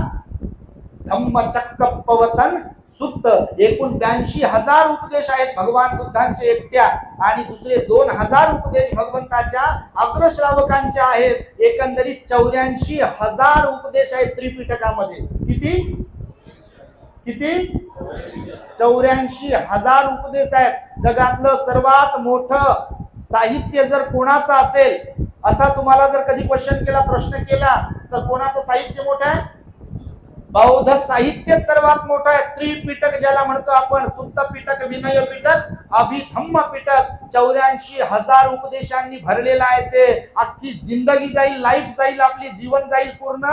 धम्मचक्कपवतन सुत्त. एकूण 82,000 उपदेश आहेत भगवान बुद्धांचे एकट्या, आणि दुसरे 2,000 उपदेश भगवंताच्या अग्रश्रावकांचे आहेत. एकंदरीत 84,000 उपदेश आहेत त्रिपिटकामध्ये. किती 84,000 उपदेश आहेत. जगातलं सर्वात मोठं साहित्य जर कोणाचं असेल, असा तुम्हाला जर कधी प्रश्न केला तर कोणाचं साहित्य मोठं आहे? बौद्ध साहित्य सर्वात मोठं आहे. त्रिपिटक ज्याला म्हणतो आपण, सुत्त पिटक, विनय पिटक, अभिधम्म पिटक. 84,000 उपदेशांनी भरलेला आहे ते. अख्खी जिंदगी जाईल, लाईफ जाईल, आपली जीवन जाईल पूर्ण,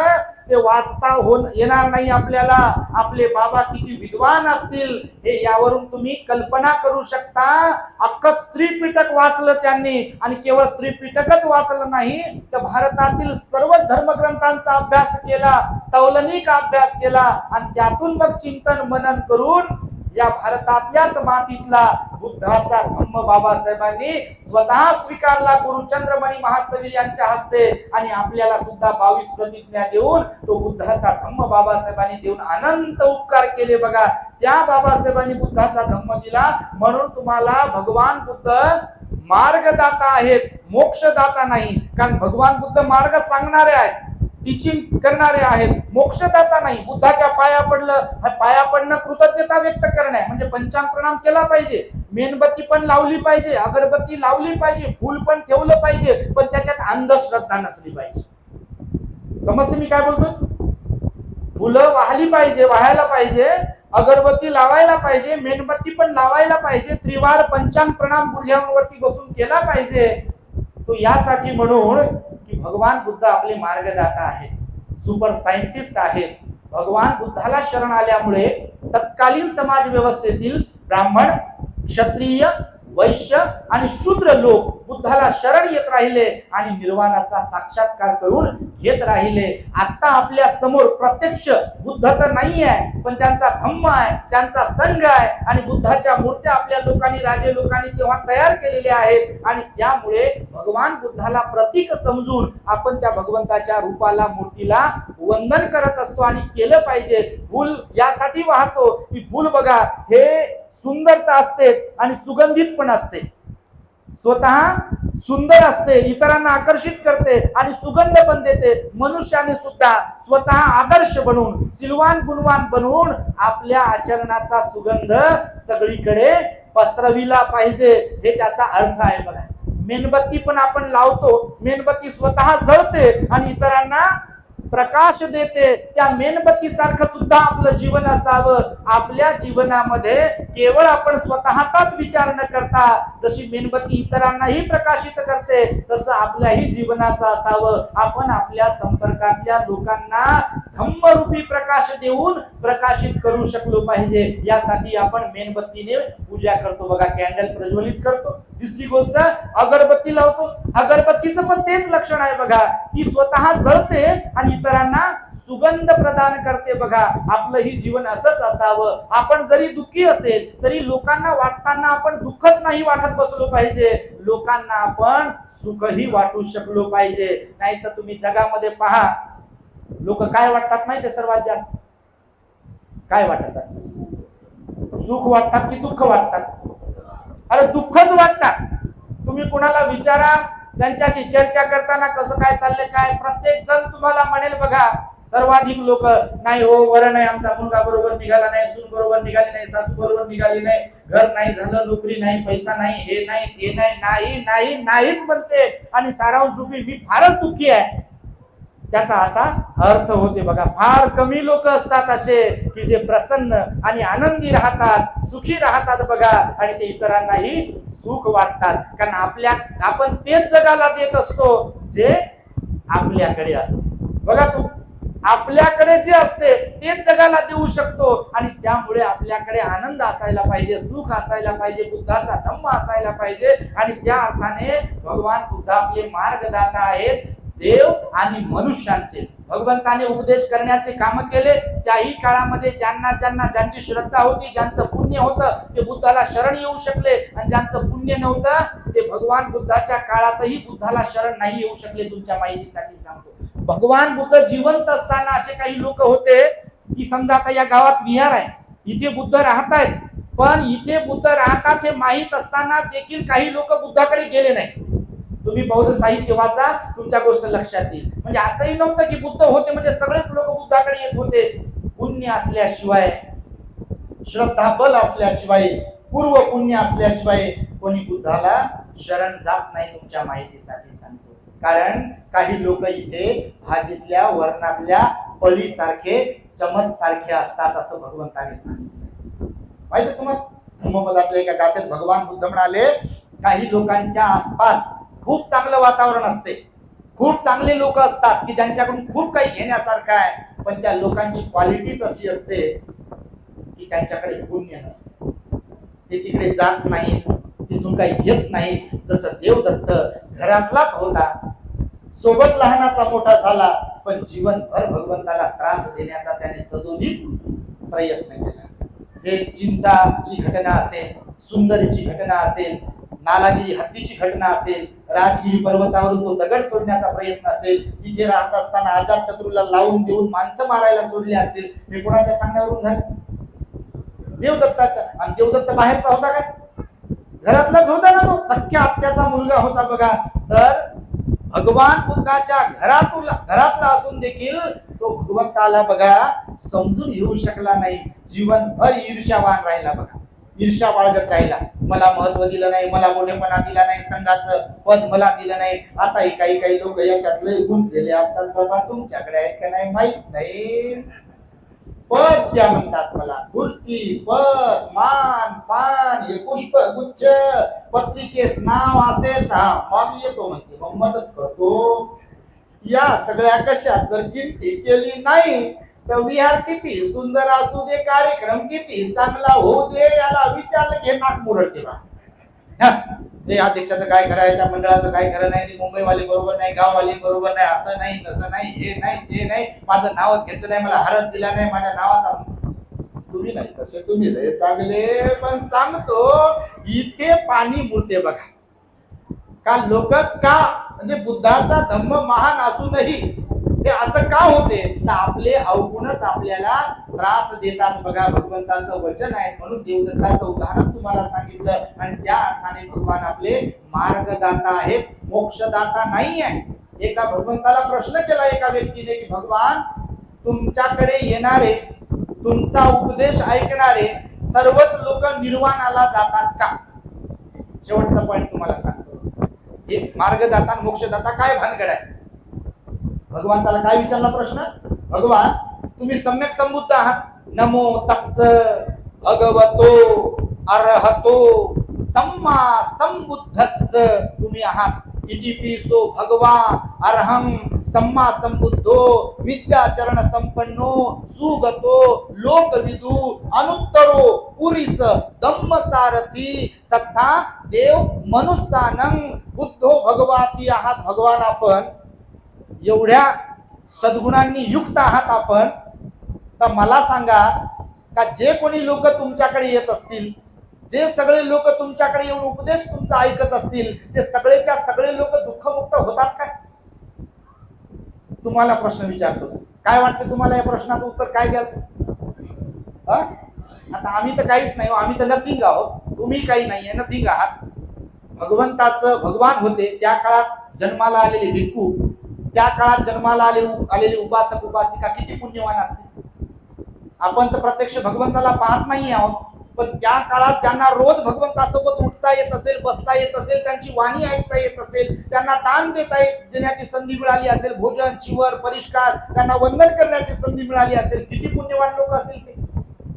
ते वाचता येणार नाही आपल्याला. आपले बाबा किती विद्वान असतील हे यावरून तुम्ही कल्पना करू शकता. अख्खं त्रिपिटक वाचलं त्यांनी, आणि केवळ त्रिपिटकच वाचलं नाही तर भारतातील सर्व धर्मग्रंथांचा अभ्यास केला, तौलनिक अभ्यास केला, आणि त्यातून मग चिंतन मनन करून या भारतातल्याच मातीतला बुद्धाचा धम्म बाबासाहेबांनी स्वतः स्वीकारला गुरुचंद्रमणी महास्तवीर यांच्या हस्ते. आणि आपल्याला सुद्धा 22 प्रतिज्ञा देऊन तो बुद्धाचा धम्म बाबासाहेबांनी देऊन अनंत उपकार केले. बघा, त्या बाबासाहेबांनी बुद्धाचा धम्म दिला. म्हणून तुम्हाला भगवान बुद्ध मार्गदाता आहेत, मोक्षदाता नाही. कारण भगवान बुद्ध मार्ग सांगणारे आहेत, टीचिंग करणारे आहेत, मोक्षदाता नाही. बुद्धाच्या पाया पडणं कृतज्ञता व्यक्त करणे म्हणजे पंचांग प्रणाम केला पाहिजे, मेणबत्ती पण लावली पाहिजे, अगरबत्ती लावली पाहिजे, फूल पण ठेवलं पाहिजे, पण त्याच्यात अंधश्रद्धा नसली पाहिजे. समजते मी काय बोलतो? फुलं व्हायला पाहिजे, अगरबत्ती लावायला पाहिजे, मेणबत्ती पण लावायला पाहिजे, त्रिवार पंचांग प्रणाम गुडघ्यांवरती बसून केला पाहिजे. तो यासाठी म्हणून की भगवान बुद्ध आपले मार्गदाता आहेत, सुपर सायंटिस्ट आहेत. भगवान बुद्धाला शरण आल्यामुळे तत्कालीन समाज व्यवस्थेतील ब्राह्मण, क्षत्रिय, वैश्य आणि शूद्र लोक बुद्धाला शरण येत राहिले आणि निर्वाणाचा साक्षात्कार करून घेत राहिले. आता आपल्या समोर प्रत्यक्ष बुद्ध तर नाही आहे, पण त्यांचा धम्म आहे, त्यांचा संघ आहे, आणि बुद्धाच्या मूर्त्या आपल्या लोकांनी, राजे लोकांनी तेव्हा तयार केलेल्या आहेत. आणि त्यामुळे भगवान बुद्धाला प्रतीक समजून आपण त्या भगवंताच्या रूपाला, मूर्तीला वंदन करत असतो. आणि केलं पाहिजे. फूल यासाठी वाहतो की फूल बघा, हे सुंदरता असते आणि सुगंधित पण असते. स्वतः सुंदर असते, इतरांना आकर्षित करते आणि सुगंध पण देते. मनुष्याने सुद्धा स्वतः आदर्श बनवून, सिलवान गुणवान बनवून आपल्या आचरणाचा सुगंध सगळीकडे पसरविला पाहिजे. हे त्याचा अर्थ आहे. बघा, मेणबत्ती पण आपण लावतो, मेणबत्ती स्वतः जळते आणि इतरांना प्रकाश देते. त्या मेणबत्ती सारखं सुद्धा आपलं जीवन असावं. आपल्या जीवनामध्ये केवळ आपण स्वतःचाच विचार न करता जशी मेणबत्ती इतरांनाही प्रकाशित करते, तसं आपल्याही जीवनाचं असावं. आपण आपल्या संपर्कातल्या लोकांना धम्मरूपी प्रकाश देऊन प्रकाशित करू शकलो पाहिजे. यासाठी आपण मेणबत्तीने पूजा करतो. बघा, कॅन्डल प्रज्वलित करतो. दुसरी गोष्ट, अगरबत्ती लावतो. अगरबत्तीचं पण तेच लक्षण आहे. बघा, ती स्वतः जळते आणि इतरांना सुगंध प्रदान करते. बघा, आपलंही जीवन असंच असावं. आपण जरी दुःखी असेल तरी लोकांना वाटताना आपण दुःखच नाही वाटत बसलो पाहिजे. लोकांना आपण सुखही वाटू शकलो पाहिजे. नाही तर तुम्ही जगामध्ये पहा, लोक काय वाटतात माहिती आहे? सर्वात जास्त काय वाटत असतात? सुख वाटतात की दुःख वाटतात? अरे दुःखच वाटतात. तुम्ही कोणाला विचारा, त्यांच्याशी चर्चा करताना कसं काय चाललंय, काय, प्रत्येक जण तुम्हाला म्हणेल बघा, सर्वाधिक लोक, नाही हो, वरण नाही, आमचा मुलगा बरोबर निघाला नाही, सून बरोबर निघाली नाही, सासू बरोबर निघाली नाही, घर नाही झालं, नोकरी नाही, पैसा नाही, हे नाही, ते नाही, नाही नाही नाहीच म्हणते. आणि सारांश रूपी मी फारच दुःखी आहे. त्याचा असा अर्थ होते. बघा, फार कमी लोक असतात असे की जे प्रसन्न आणि आनंदी राहतात, सुखी राहतात. बघा, आणि ते इतरांनाही सुख वाटतात. कारण आपण तेच जगाला देत असतो जे आपल्याकडे असते. बघा, आपल्याकडे जे असते तेच जगाला देऊ शकतो आणि त्यामुळे आपल्याकडे आनंद असायला पाहिजे, सुख असायला पाहिजे, बुद्धाचा धम्म असायला पाहिजे आणि त्या अर्थाने भगवान बुद्ध आपले मार्गदाता आहेत, देव आणि मनुष्यांचे. भगवंताने उपदेश करण्याचे काम केले त्याही काळामध्ये ज्यांची श्रद्धा होती, ज्यांचं पुण्य होतं ते बुद्धाला शरण येऊ शकले आणि ज्यांचं पुण्य नव्हतं ते भगवान बुद्धाच्या काळातही बुद्धाला शरण नाही येऊ शकले. तुमच्या माहितीसाठी सांगतो, भगवान बुद्ध जिवंत असताना असे काही लोक होते की समजा आता या गावात विहार आहे, इथे बुद्ध राहत आहेत, पण इथे बुद्ध राहतात हे माहीत असताना देखील काही लोक बुद्धाकडे गेले नाही. तुम्ही बौद्ध साहित्य वाचा, तुमच्या गोष्ट लक्षात येईल. म्हणजे असंही नव्हतं की बुद्ध होते म्हणजे सगळेच लोक बुद्धाकडे येत होते. पुण्य असल्याशिवाय, श्रद्धा बल असल्याशिवाय, पूर्व पुण्य असल्याशिवाय कोणी बुद्धाला शरण जात नाही. तुमच्या माहितीसाठी सांगतो, कारण काही लोक इथे भाजीतल्या वर्णातल्या पळीसारखे, चमत सारखे असतात असं भगवंताने सांगितलं. माहिती तुम्हाला, धम्मपदातल्या एका गाथेत भगवान बुद्ध म्हणाले, काही लोकांच्या आसपास खूप चांगलं वातावरण असते, खूप चांगले लोक असतात की ज्यांच्याकडून खूप काही घेण्यासारखं आहे, पण त्या लोकांची क्वालिटीच अशी असते की त्यांच्याकडे पुण्य नसते. ते तिकडे जात नाही, तिथून काही घेत नाही. जसं देवदत्त घरातलाच होता, सोबत लहानाचा मोठा झाला, पण जीवनभर भगवंताला त्रास देण्याचा त्याने सदोदित प्रयत्न केला. हे चिंचाची घटना असेल, सुंदरीची घटना असेल, नालागिरी हत्तीची घटना असेल, राजगिरी पर्वतावरून तो दगड सोडण्याचा प्रयत्न असेल, तिथे राहत असताना अजातशत्रूला लावून देऊन माणसं मारायला सोडले असतील, हे कोणाच्या सांगण्यावरून झाले? देवदत्ताच्या. आणि देवदत्त बाहेरचा होता काय? घरातलाच होता ना, तो सख्या आत्याचा मुलगा होता बघा. तर भगवान बुद्धाच्या घरातला असून देखील तो भगवंताला बघा समजून घेऊ शकला नाही. जीवनभर ईर्ष्यावान राहिला बघा, ईर्ष्या बाळगत राहिला. मला महत्व दिलं नाही, मला मोठेपणा दिला नाही, संघाचं पद मला दिलं नाही. आता काही लोक याच्यात लय गुंतलेले असतात, बाबा तुमच्याकडे आहेत का नाही माहित नाही, पद त्या म्हणतात मला, खुर्ची, पद, मान, पान, हे पुष्प गुच्छ पत्रिकेत नाव असेल मग येतो म्हणते, मग मदत करतो. या सगळ्या कशात जर गिनती केली नाही तर विहार किती सुंदर असू दे, कार्यक्रम किती चांगला होऊ दे, याला विचारलं की नाक मुरडते बा. ते अध्यक्षाचं काय खरं आहे, त्या मंडळाचं काय खरं नाही, ते मुंबईवाले बरोबर नाही, गाववाले बरोबर नाही, असं नाही तसं नाही, हे नाही ते नाही, माझं नावच घेतलं नाही, मला हारच दिला नाही, माझ्या नावाचा. तुम्ही नाही तसे, तुम्ही लय चांगले, पण सांगतो इथे पाणी मुरते बघा. का लोक का म्हणजे बुद्धाचा धम्म महान असूनही हे असं का होते, तर आपले अवगुणच आपल्याला त्रास देतात बघा. भगवंताचं वचन आहे म्हणून देवदत्ताचं उदाहरण तुम्हाला सांगितलं आणि त्या अर्थाने भगवान आपले मार्गदाता आहेत, मोक्षदाता नाही आहे. एकदा भगवंताला प्रश्न केला एका व्यक्तीने की भगवान, तुमच्याकडे येणारे, तुमचा उपदेश ऐकणारे सर्वच लोक निर्वाणाला जातात का? शेवटचा पॉइंट तुम्हाला सांगतो, हे मार्गदाता मोक्षदाता काय भानगड आहे? भगवंताला काय विचारला प्रश्न? भगवान, तुम्ही सम्यक संबुद्ध आहात. नमो तस्स भगवतो अरहतो सम्मा संबुद्धस्स तुम्ही आहात. इतिपिसो भगवा अरहं सम्मा संबुद्धो विद्याचरण संपन्नो सुगतो लोकविदु अनुत्तरो पुरीस धम्मसारथी सत्ता देव मनुष्यानं बुद्धो भगवाती आहात. भगवान, आपण एवढ्या सद्गुणांनी युक्त आहात आपण, तर मला सांगा का जे कोणी लोक तुमच्याकडे येत असतील, जे सगळे लोक तुमच्याकडे येऊन उपदेश तुमचा ऐकत असतील, ते सगळेच्या सगळे लोक दुःखमुक्त होतात का? तुम्हाला प्रश्न विचारतो, काय वाटतं तुम्हाला? या प्रश्नाचं उत्तर काय द्याल? आता आम्ही तर काहीच नाही, आम्ही तर नथिंग आहोत, तुम्ही काही नाहीये, नथिंग आहात. भगवंताचं भगवान होते त्या काळात जन्माला आलेले भिक्खू, त्या काळात जन्माला आलेले उपासक उपासिका किती पुण्यवान असतील. आपण तर प्रत्यक्ष भगवंताला पाहत नाही आहोत, पण त्या काळात ज्यांना रोज भगवंतासोबत उठता येत असेल, बसता येत असेल, त्यांची वाणी ऐकता येत असेल, त्यांना दान देण्याची संधी मिळाली असेल, भोजन चिवर परिष्कार, त्यांना वंदन करण्याची संधी मिळाली असेल, किती पुण्यवान लोक असेल ते.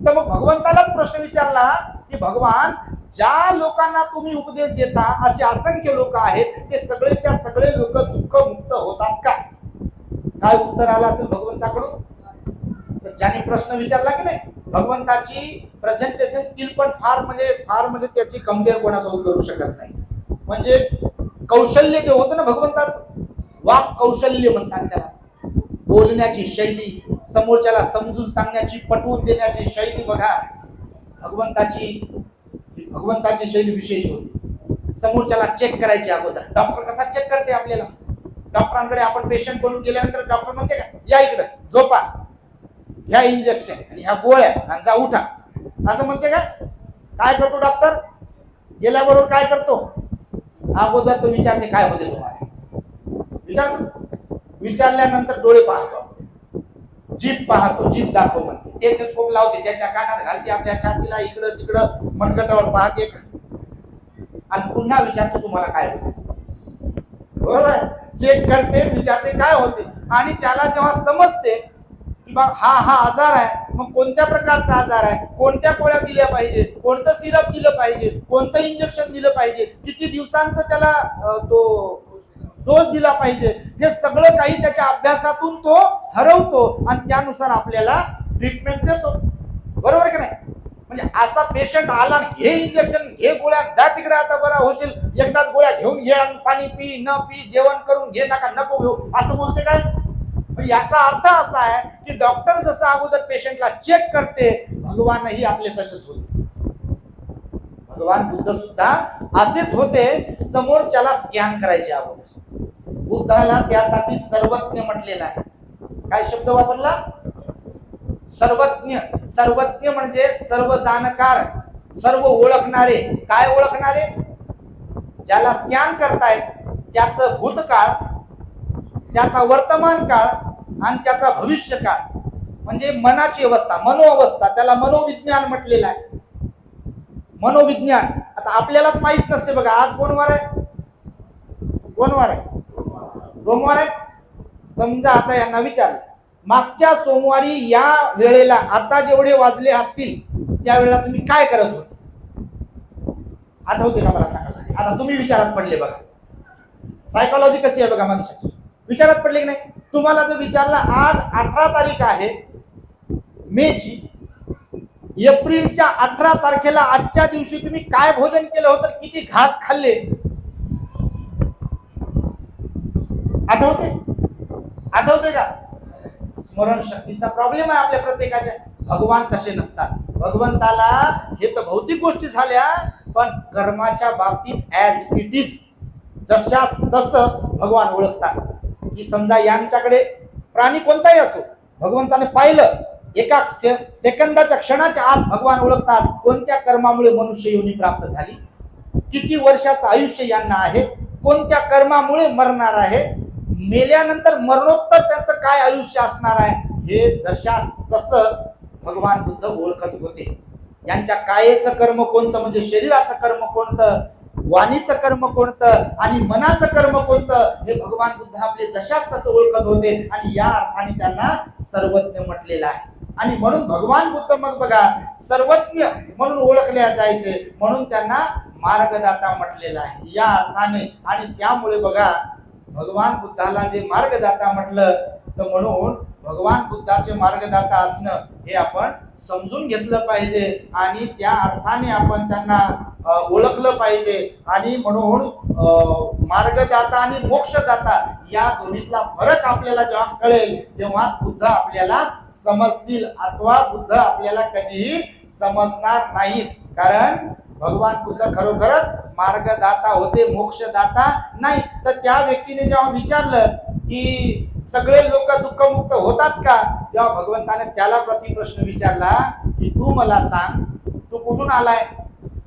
तर मग भगवंतालाच प्रश्न विचारला की भगवान, ज्या लोकांना तुम्ही उपदेश देता असे असंख्य लोक आहेत, ते सगळेच्या सगळे लोक दुःखमुक्त होतात का? काय उत्तर आलं असेल भगवंताकडून? तर ज्याने प्रश्न विचारला की नाही, भगवंताची प्रेझेंटेशन स्किल पण फार म्हणजे त्याची कम्पेअर कोणासोबत करू शकत नाही. म्हणजे कौशल्य जे होतं ना भगवंताचं, वाक कौशल्य म्हणतात त्याला, बोलण्याची शैली, समोरच्याला समजून सांगण्याची, पटवून देण्याची शैली बघा, भगवंताची शैली विशेष होती. समोरच्याला चेक करायची अगोदर. डॉक्टर कसा चेक करते आपल्याला? डॉक्टरांकडे आपण पेशंट बनून गेल्यानंतर डॉक्टर म्हणते का, या इकडे झोपा, ह्या इंजेक्शन आणि ह्या गोळ्या आणि जा उठा, असं म्हणते का? काय करतो डॉक्टर? गेल्याबरोबर काय करतो? अगोदर तो विचारते काय होते तुम्हाला, विचारतो. विचारल्यानंतर डोळे पाहतो, जीभ पाहतो, जीभ दाखव म्हणते, टेलिस्कोप लावते, त्याच्या कानात घालते, आपल्या छातीला इकडं तिकडं मनगटावर पाहते आणि पुन्हा विचारते तुम्हाला काय होते. बरोबर आहे? चेक करते, विचारते काय होते. आणि त्याला जेव्हा समजते की बा हा आजार आहे, मग कोणत्या प्रकारचा आजार आहे, कोणत्या गोळ्या दिल्या पाहिजे, कोणतं सिरप दिलं पाहिजे, कोणतं इंजेक्शन दिलं पाहिजे, किती दिवसांचं त्याला तो डोस दिला पाहिजे, हे सगळं काही त्याच्या अभ्यासातून तो ठरवतो आणि त्यानुसार आपल्याला ट्रीटमेंट देतो. बरोबर की नाही? म्हणजे असा पेशंट आला, घे इंजेक्शन, घे गोळ्या, जा तिकडे आता बरा होशील, एकदाच गोळ्या घेऊन घे, पाणी पी, न पी, जेवण करून घे, नका नको घेऊ, असं बोलते काय? याचा अर्थ असा आहे की डॉक्टर जसं अगोदर पेशंटला चेक करते, भगवानही आपले तसेच होते. भगवान बुद्ध सुद्धा असेच होते, समोरच्याला स्कॅन करायचे अगोदर. बुद्धाला त्यासाठी सर्वज्ञ म्हटलेलं आहे. काय शब्द वापरला? सर्वज्ञ. सर्वज्ञ म्हणजे सर्व जाणकार, सर्व ओळखणारे. काय ओळखणारे? ज्याला स्कॅन करतायत त्याचं भूतकाळ, त्याचा वर्तमान काळ आणि त्याचा भविष्य काळ, म्हणजे मनाची अवस्था, मनोअवस्था, त्याला मनोविज्ञान म्हटलेलं आहे. मनोविज्ञान. आता आपल्यालाच माहित नसते बघा, आज कोण वार आहे? कोण वार आहे? सोमवार आहे. समजा आता यांना विचारलं, मागच्या सोमवारी या वेळेला आता जेवढे वाजले असतील त्यावेळेला तुम्ही काय करत होते? आठवते का मला सांगा. आता तुम्ही विचारात पडले बघा. सायकोलॉजी कशी आहे बघा माणसाची. विचारात पडले की नाही? तुम्हाला जर विचारला आज 18 तारीख आहे मेची, एप्रिलच्या 18 तारखेला आजच्या दिवशी तुम्ही काय भोजन केलं होतं, किती घास खाल्ले, आठवते का? स्मरण शक्तीचा प्रॉब्लेम आहे आपल्या प्रत्येकाच्या. भगवान तसे नसतात. भगवंताला हे तर भौतिक गोष्टी झाल्या, पण कर्माच्या बाबतीत ऍज इट इज, जशास तसं भगवान ओळखतात. की समजा यांच्याकडे प्राणी कोणताही असो, भगवंताने पाहिलं, एका सेकंदाच्या क्षणाच्या आत भगवान ओळखतात कोणत्या कर्मामुळे मनुष्य योनी प्राप्त झाली, किती वर्षाचं आयुष्य यांना आहे, कोणत्या कर्मामुळे मरणार आहे, मेल्यानंतर मरणोत्तर त्याचं काय आयुष्य असणार आहे, हे जशास तसं भगवान बुद्ध ओळखत होते. यांच्या कायेचं कर्म कोणतं, म्हणजे शरीराचं कर्म कोणतं, वाणीचं कर्म कोणतं आणि मनाचं कर्म कोणतं, हे भगवान बुद्ध आपले जशास तसं ओळखत होते. आणि या अर्थाने त्यांना सर्वज्ञ म्हटलेलं आहे. आणि म्हणून भगवान बुद्ध मग बघा सर्वज्ञ म्हणून ओळखले जायचे, म्हणून त्यांना मार्गदाता म्हटलेलं आहे या अर्थाने. आणि त्यामुळे बघा भगवान बुद्धाला जे मार्गदाता म्हटलं, तर म्हणून भगवान बुद्धाचे मार्गदाता असणं हे आपण समजून घेतलं पाहिजे आणि त्या अर्थाने आपण त्यांना ओळखलं पाहिजे. आणि म्हणून मार्गदाता आणि मोक्षदाता या दोन्हीतला फरक आपल्याला जेव्हा कळेल तेव्हा बुद्ध आपल्याला समजतील, अथवा बुद्ध आपल्याला कधीही समजणार नाहीत. कारण भगवान बुद्ध खरोखरच मार्गदाता होते, मोक्षदाता नाही. तर त्या व्यक्तीने जेव्हा विचारलं की सगळे लोक दुःखमुक्त होतात का, तेव्हा भगवंताने त्याला प्रतिप्रश्न विचारला की तू मला सांग, तू कुठून आलाय?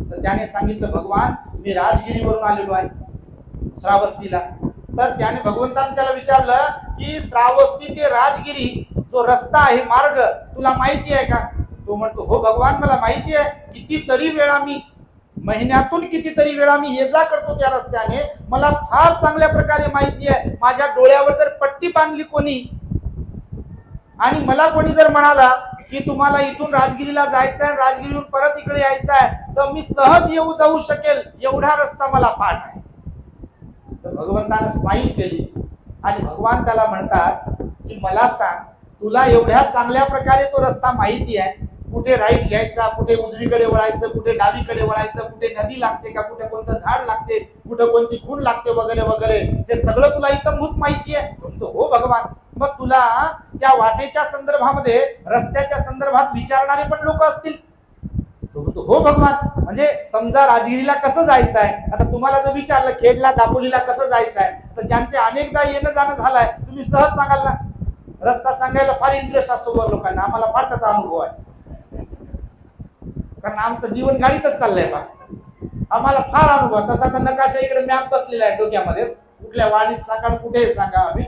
तर त्याने सांगितलं, भगवान मी राजगिरीवरून आलेलो आहे, श्रावस्तीला. तर त्याने भगवंताने त्याला विचारलं की श्रावस्ती ते राजगिरी जो रस्ता आहे, मार्ग तुला माहिती आहे का? तो म्हणतो, हो भगवान मला माहिती आहे, कितीतरी वेळा मी, महिन्यातून कितीतरी वेळा मी ये जा करतो त्या रस्त्याने, मला फार चांगल्या प्रकारे माहिती आहे. माझ्या डोळ्यावर जर पट्टी बांधली कोणी आणि मला कोणी जर म्हणाला की तुम्हाला इथून राजगिरीला जायचं आहे, राजगिरीहून परत इकडे यायचं आहे, तर मी सहज येऊ जाऊ शकेल, एवढा रस्ता मला पाठ आहे. तर भगवंतानं स्माईल केली आणि भगवान त्याला म्हणतात की मला सांग, तुला एवढ्या चांगल्या प्रकारे तो रस्ता माहिती आहे, कुठे राईट घ्यायचा, कुठे उजवीकडे वळायचं, कुठे डावीकडे वळायचं, कुठे नदी लागते का, कुठे कोणतं झाड लागते, कुठे कोणती खूण लागते, वगैरे वगैरे, हे सगळं तुला इतंभूत माहिती आहे? म्हणतो हो भगवान. मग तुला त्या वाटेच्या संदर्भामध्ये, रस्त्याच्या संदर्भात विचारणारे पण लोक असतील? तो म्हणतो हो भगवान. म्हणजे समजा राजगिरीला कसं जायचं आहे, आता तुम्हाला जर विचारलं खेडला दापोलीला कसं जायचं आहे, तर ज्यांचे अनेकदा येणं जाणं झालंय, तुम्ही सहज सांगाल ना. रस्ता सांगायला फार इंटरेस्ट असतो वर लोकांना, आम्हाला फार त्याचा अनुभव आहे, कारण आमचं जीवन गाडीतच चाललंय बा. आम्हाला फार अनुभव. तसा तर नकाशा इकडे मॅप बसलेला आहे डोक्यामध्ये, कुठल्या वाडीत सांगा, कुठे सांगा आम्ही.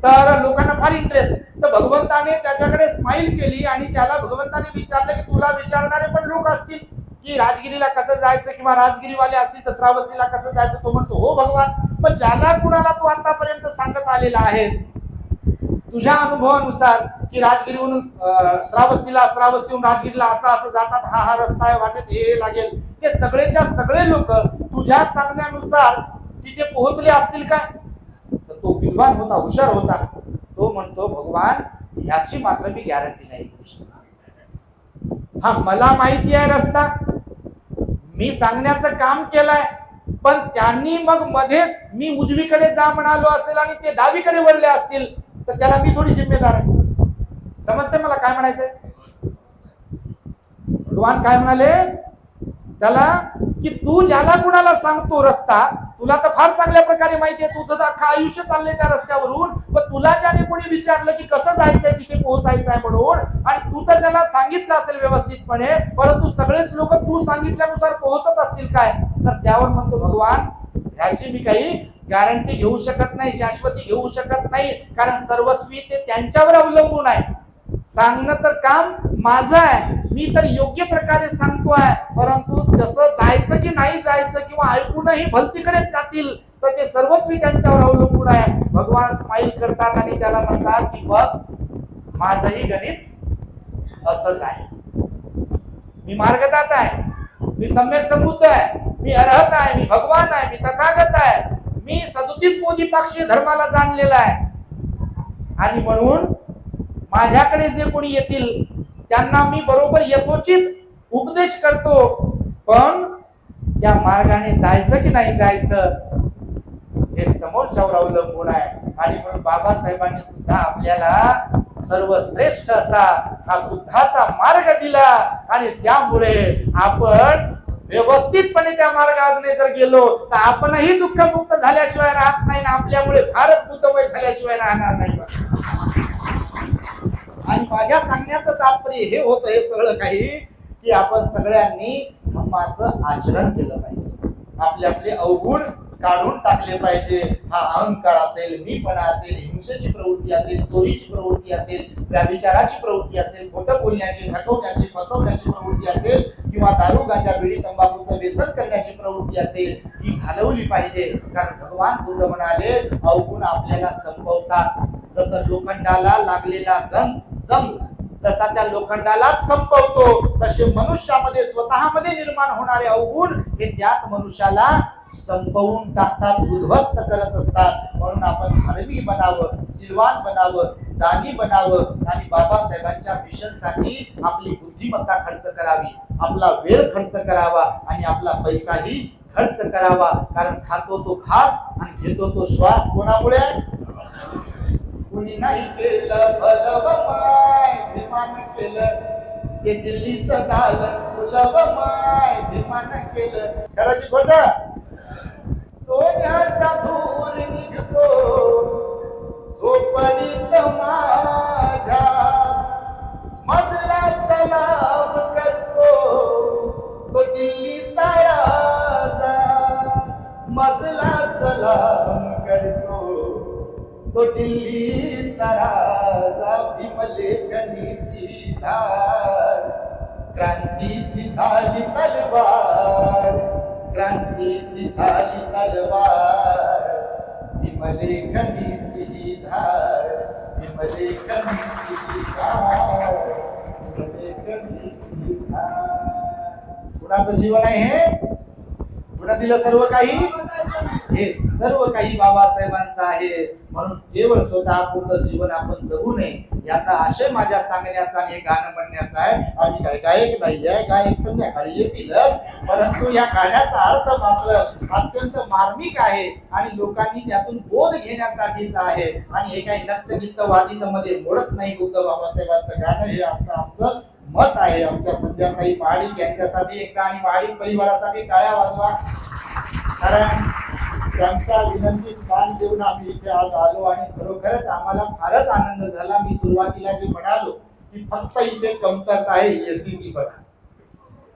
तर लोकांना फार इंटरेस्ट. तर भगवंताने त्याच्याकडे स्माइल केली आणि त्याला भगवंताने विचारलं की तुला विचारणारे पण लोक असतील की राजगिरीला कसं जायचं, किंवा राजगिरीवाले असतील तर श्रावस्तीला कसं जायचं? तो म्हणतो हो भगवान. पण ज्याला कुणाला तू आतापर्यंत सांगत आलेला आहेस तुझ्या अनुभवानुसार की राजगिरीवरून श्रावस्तीला, श्रावस्तीहून राजगिरीला असं असं जातात, हा हा रस्ता आहे, वाटेत हे लागेल, ते सगळेच्या सगळे लोक तुझ्या सांगण्यानुसार तिथे पोहोचले असतील का? तर तो विद्वान होता, हुशार होता. तो म्हणतो भगवान, ह्याची मात्र मी गॅरंटी नाही देऊ शकत. हा मला माहिती आहे रस्ता, मी सांगण्याचं काम केलंय, पण त्यांनी मग मध्येच मी उजवीकडे जा म्हणालो असेल आणि ते डावीकडे वळले असतील, तर त्याला मी थोडी जिम्मेदार आहे. समजते मला काय म्हणायचंय? भगवान काय म्हणाले त्याला की तू ज्याला कुणाला सांगतो रस्ता, तुला तर फार चांगल्या प्रकारे माहिती आहे, तुझं अख्खं आयुष्य चाललंय त्या रस्त्यावरून, पण तुला ज्याने कोणी विचारलं की कसं जायचंय, तिथे पोहोचायचं आहे म्हणून, आणि तू तर त्याला सांगितलं असेल व्यवस्थितपणे, परंतु सगळेच लोक तू सांगितल्यानुसार पोहोचत असतील काय? तर त्यावर म्हणतो भगवान, ह्याची मी काही गॅरंटी घेऊ शकत नाही, शाश्वती घेऊ शकत नाही, कारण सर्वस्वी ते त्यांच्यावर अवलंबून आहे. सांगणं तर काम माझं आहे, मी तर योग्य प्रकारे सांगतोय, परंतु तसं जायचं की नाही जायचं, किंवा ऐकूनही भलतीकडेच जातील, तर ते सर्वस्वी त्यांच्यावर अवलंबून आहे. भगवान स्माइल करतात आणि त्याला म्हणतात की बघ, माझंही गणित असंच आहे. मी मार्गदाता आहे, मी सम्यक संबुद्ध आहे, मी अर्हत आहे, मी भगवान आहे, मी तथागत आहे, मी 37 बोधिपाक्षी धर्माला जाणलेला आहे, आणि म्हणून माझ्याकडे जे कोणी येतील त्यांना मी बरोबर यथोचित उपदेश करतो, पण त्या मार्गाने जायचं की नाही जायचं हे समोरच्यावर अवलंबून आहे. आणि म्हणून बाबासाहेबांनी सुद्धा आपल्याला सर्वश्रेष्ठ असा हा बुद्धाचा मार्ग दिला, आणि त्यामुळे आपण व्यवस्थितपणे त्या मार्गाने जर गेलो तर आपणही दुःखमुक्त झाल्याशिवाय राहत नाही, आपल्यामुळे भारत बुद्धमय झाल्याशिवाय राहणार नाही. आणि माझ्या सांगण्याचं तात्पर्य हे होतं, हे सगळं काही, की आपण सगळ्यांनी धम्माचं आचरण केलं पाहिजे, आपल्यातले अवगुण काढून टाकले पाहिजे. हा अहंकार असेल, मीपणा असेल, हिंसेची प्रवृत्ती असेल, चोरीची प्रवृत्ती असेल, व्यभिचाराची प्रवृत्ती असेल, खोटं बोलण्याची, ठकवण्याची, फसवण्याची प्रवृत्ती असेल, किंवा दारू गांजा बिडी तंबाखूचं व्यसन करण्याची प्रवृत्ती असेल, ही घालवली पाहिजे. कारण भगवान बुद्ध म्हणाले, अवगुण आपल्याला संपवतात. जसं लोखंडाला लागलेला गंज जंग जसा त्या लोखंडालाच संपवतो, तसे मनुष्यामध्ये स्वतःमध्ये निर्माण होणारे अवगुण हे त्याच मनुष्याला संपवून टाकतात, उद्ध्वस्त करत असतात. म्हणून आपण धार्मिक बनावं, सिलवान बनावं, दानी बनावं, आणि बाबासाहेबांच्या मिशनसाठी आपली बुद्धिमत्ता खर्च करावी, आपला वेळ खर्च करावा, आणि आपला पैसाही खर्च करावा. कारण खातो तो घास आणि घेतो तो श्वास कोणामुळे? कुणी नाही केलं भलव माय विमान केलं, ते दिल्लीचं दालन फुलव माय विमान केलं. खरं की खोटं? सोन्याचा धूर निघतो झोपडीत माझ्या, मजला सलाम करतो तो दिल्लीचा राजा, मजला सलाम करतो तो दिल्लीचा राजा. भीमलेखनीची धार, क्रांतीची झाली तलवार, क्रांतीची झाली तलवार, भीमलेखनीची धार, भीमलेखनीची धार, भीमलेखनीची धार. कुणाचं जीवन आहे हे? कुणा दिलं सर्व काही? हे सर्व काही बाबासाहेबांचं आहे. म्हणून केवळ स्वतःपुरतं जीवन आपण जगू नये याचा आशय माझ्या सांगण्याचा आणि हे गाणं म्हणण्याचा आहे. आम्ही काय गायक नाहीये, गायक संध्याकाळी येतील, परंतु या गाण्याचा अर्थ मात्र अत्यंत मार्मिक आहे आणि लोकांनी त्यातून बोध घेण्यासाठीच आहे. आणि हे काही नच्चगित्त वादित मध्ये मोडत नाही बुद्ध बाबासाहेबांचं गाणं, हे असं आमचं मत आहे. आमच्या संध्याकाळी पहाडी यांच्यासाठी एकदा आणि पहाडी परिवारासाठी टाळ्या वाजवा, कारण त्यांच्या विनंतीस मान देऊन आम्ही इथे आज आलो आणि खरोखरच आम्हाला फारच आनंद झाला. मी सुरुवातीला जे म्हणालो की फक्त इथे कमतरता आहे एसीची बघा,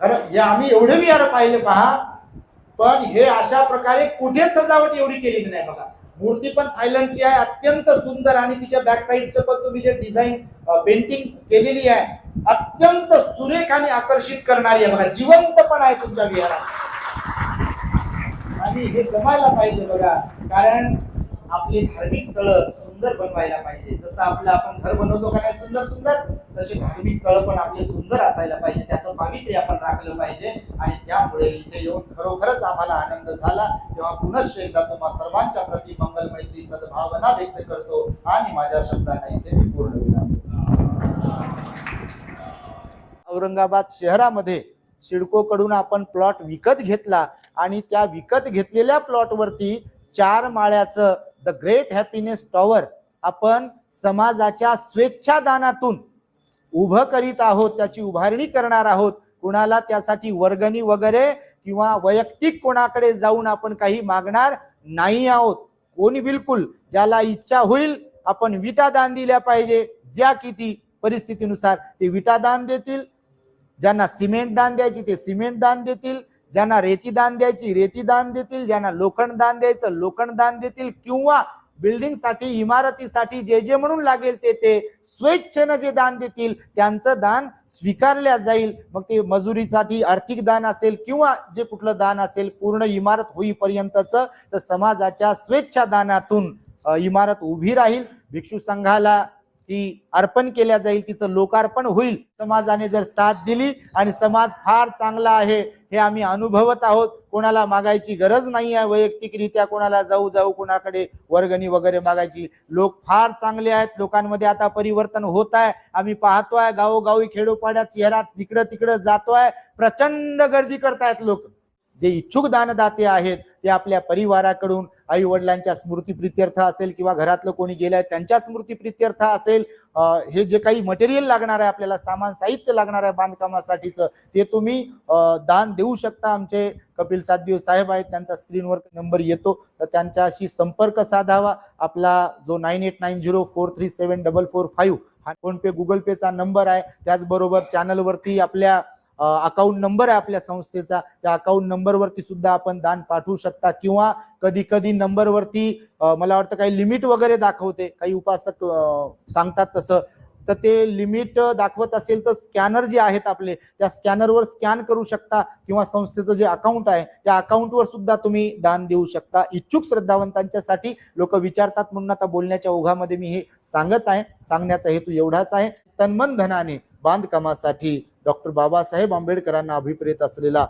खरं हे आम्ही एवढे विहार पाहिले पहा, पण हे अशा प्रकारे कुठेच सजावट एवढी केलेली नाही बघा. मूर्ती पण थायलंडची आहे, अत्यंत सुंदर, आणि तिच्या बॅक साईडचं पण तुम्ही जे डिझाईन पेंटिंग केलेली आहे अत्यंत सुरेख आणि आकर्षित करणारी आहे बघा, जिवंत पण आहे तुमच्या विहारात. आणि हे जमायला पाहिजे बघा, कारण आपली धार्मिक स्थळं सुंदर बनवायला पाहिजे. जसं आपलं आपण घर बनवतो का नाही सुंदर सुंदर, तसे धार्मिक स्थळं पण आपले सुंदर असायला पाहिजे, त्याचं पावित्र्य आपण राखलं पाहिजे. आणि त्यामुळे इथे येऊन खरोखरच आम्हाला आनंद झाला. तेव्हा पुनश्च एकदा तुम्हा सर्वांच्या प्रति मंगल मैत्री सद्भावना व्यक्त करतो आणि माझ्या शब्दांना इथे मी पूर्ण विराम देतो. औरंगाबाद शहरामध्ये सिडको कडून आपण प्लॉट विकत घेतला आणि त्या विकत घेतलेल्या प्लॉटवरती 4 माळ्याचं द ग्रेट हॅपीनेस टॉवर आपण समाजाच्या स्वेच्छादानातून उभं करीत आहोत, त्याची उभारणी करणार आहोत. कुणाला त्यासाठी वर्गणी वगैरे किंवा वैयक्तिक कोणाकडे जाऊन आपण काही मागणार नाही आहोत. कोणी बिलकुल ज्याला इच्छा होईल आपण विटा दान दिल्या पाहिजे, ज्या किती परिस्थितीनुसार ते विटा दान देतील. ज्यांना सिमेंट दान द्यायची ते सिमेंट दान देतील, ज्यांना रेती दान द्यायची रेती दान देतील, ज्यांना लोखंड दान द्यायचं लोखंड दान देतील, किंवा बिल्डिंग साठी इमारतीसाठी जे जे म्हणून लागेल ते स्वेच्छेनं जे दान देतील त्यांचं दान स्वीकारल्या जाईल. मग ते मजुरीसाठी आर्थिक दान असेल किंवा जे कुठलं दान असेल, पूर्ण इमारत होईपर्यंतचं, तर समाजाच्या स्वेच्छा दानातून इमारत उभी राहील. भिक्षू संघाला ती अर्पण केल्या जाईल, तिचं लोकार्पण होईल. समाजाने जर साथ दिली आणि समाज फार चांगला आहे हे आम्ही अनुभवत आहोत. कोणाला मागायची गरज नाही आहे वैयक्तिकरित्या, कोणाला जाऊ कोणाकडे वर्गणी वगैरे मागायची. लोक फार चांगले आहेत, लोकांमध्ये आता परिवर्तन होत आहे. आम्ही पाहतोय गावोगावी खेडोपाड्यात शहरात तिकडं तिकडं जातोय, प्रचंड गर्दी करतायत लोक. जे इच्छुक दानदाते आहेत ते आपल्या परिवाराकडून, आई वडिलांच्या स्मृतीप्रित्यर्थ असेल किंवा घरातलं कोणी गेलंय त्यांच्या स्मृतीप्रित्यर्थ असेल, हे जे काही मटेरियल लागणार आहे, आपल्याला सामान साहित्य लागणार आहे बांधकामासाठीचं, ते तुम्ही दान देऊ शकता. आमचे कपिल सातदिव साहेब आहेत, त्यांचा स्क्रीनवर नंबर येतो, तर त्यांच्याशी संपर्क साधावा. आपला जो 9890437445 हा फोन पे गुगल पेचा नंबर आहे. त्याचबरोबर चॅनलवरती आपल्या अकाउंट नंबर आहे आपल्या संस्थेचा, त्या अकाउंट नंबरवरती सुद्धा आपण दान पाठवू शकता. किंवा कधी कधी नंबरवरती मला वाटतं काही लिमिट वगैरे दाखवते, काही उपासक सांगतात तसं, तर ते लिमिट दाखवत असेल तर स्कॅनर जे आहेत आपले, त्या स्कॅनरवर स्कॅन करू शकता. किंवा संस्थेचं जे अकाउंट आहे त्या अकाउंटवर सुद्धा तुम्ही दान देऊ शकता. इच्छुक श्रद्धावंतांच्यासाठी लोक विचारतात म्हणून आता बोलण्याच्या ओघामध्ये मी हे सांगत आहे. सांगण्याचा हेतू एवढाच आहे, तन्मन धनाने बांधकामासाठी डॉक्टर बाबासाहेब आंबेडकरांना अभिप्रेत असलेला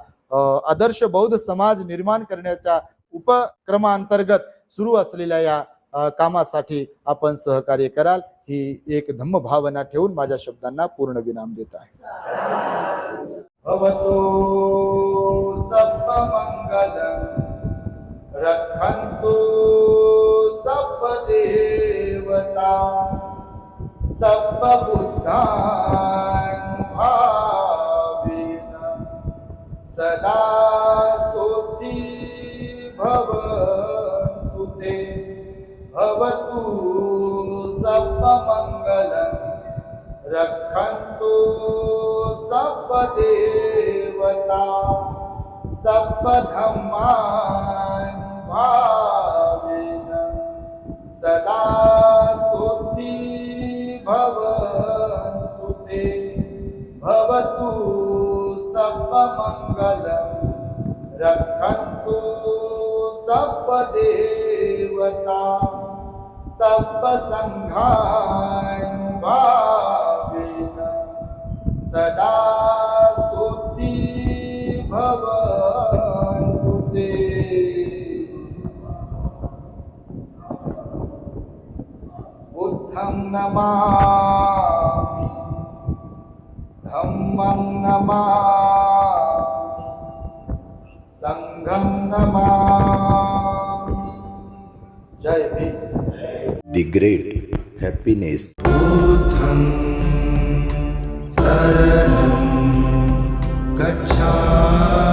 आदर्श बौद्ध समाज निर्माण करण्याच्या उपक्रमांतर्गत सुरू असलेल्या या कामासाठी आपण सहकार्य कराल, ही एक धम्म भावना ठेवून माझ्या शब्दांना पूर्ण विराम देत आहे. भवतो सप्प मंगलम रक्षन्तु सप्प देवता सप्प बुद्धानुभावेन सदा सोती भवन्तु ते. भवतु सप्प मंगलम रक्षन्तु सप्प देवता सप्प धम्मानुभावेन सदा सोती भवन्तु ते. भवतु सप्प मंगलम रक्षन्तु सप्प देवता सप्प संघानुभावेन सदा सोती भवन्तु ते. बुद्धं नमामि धम्मं नमामि संघं नमामि। जय भीम। The great happiness. बुद्धं शरणं गच्छामि।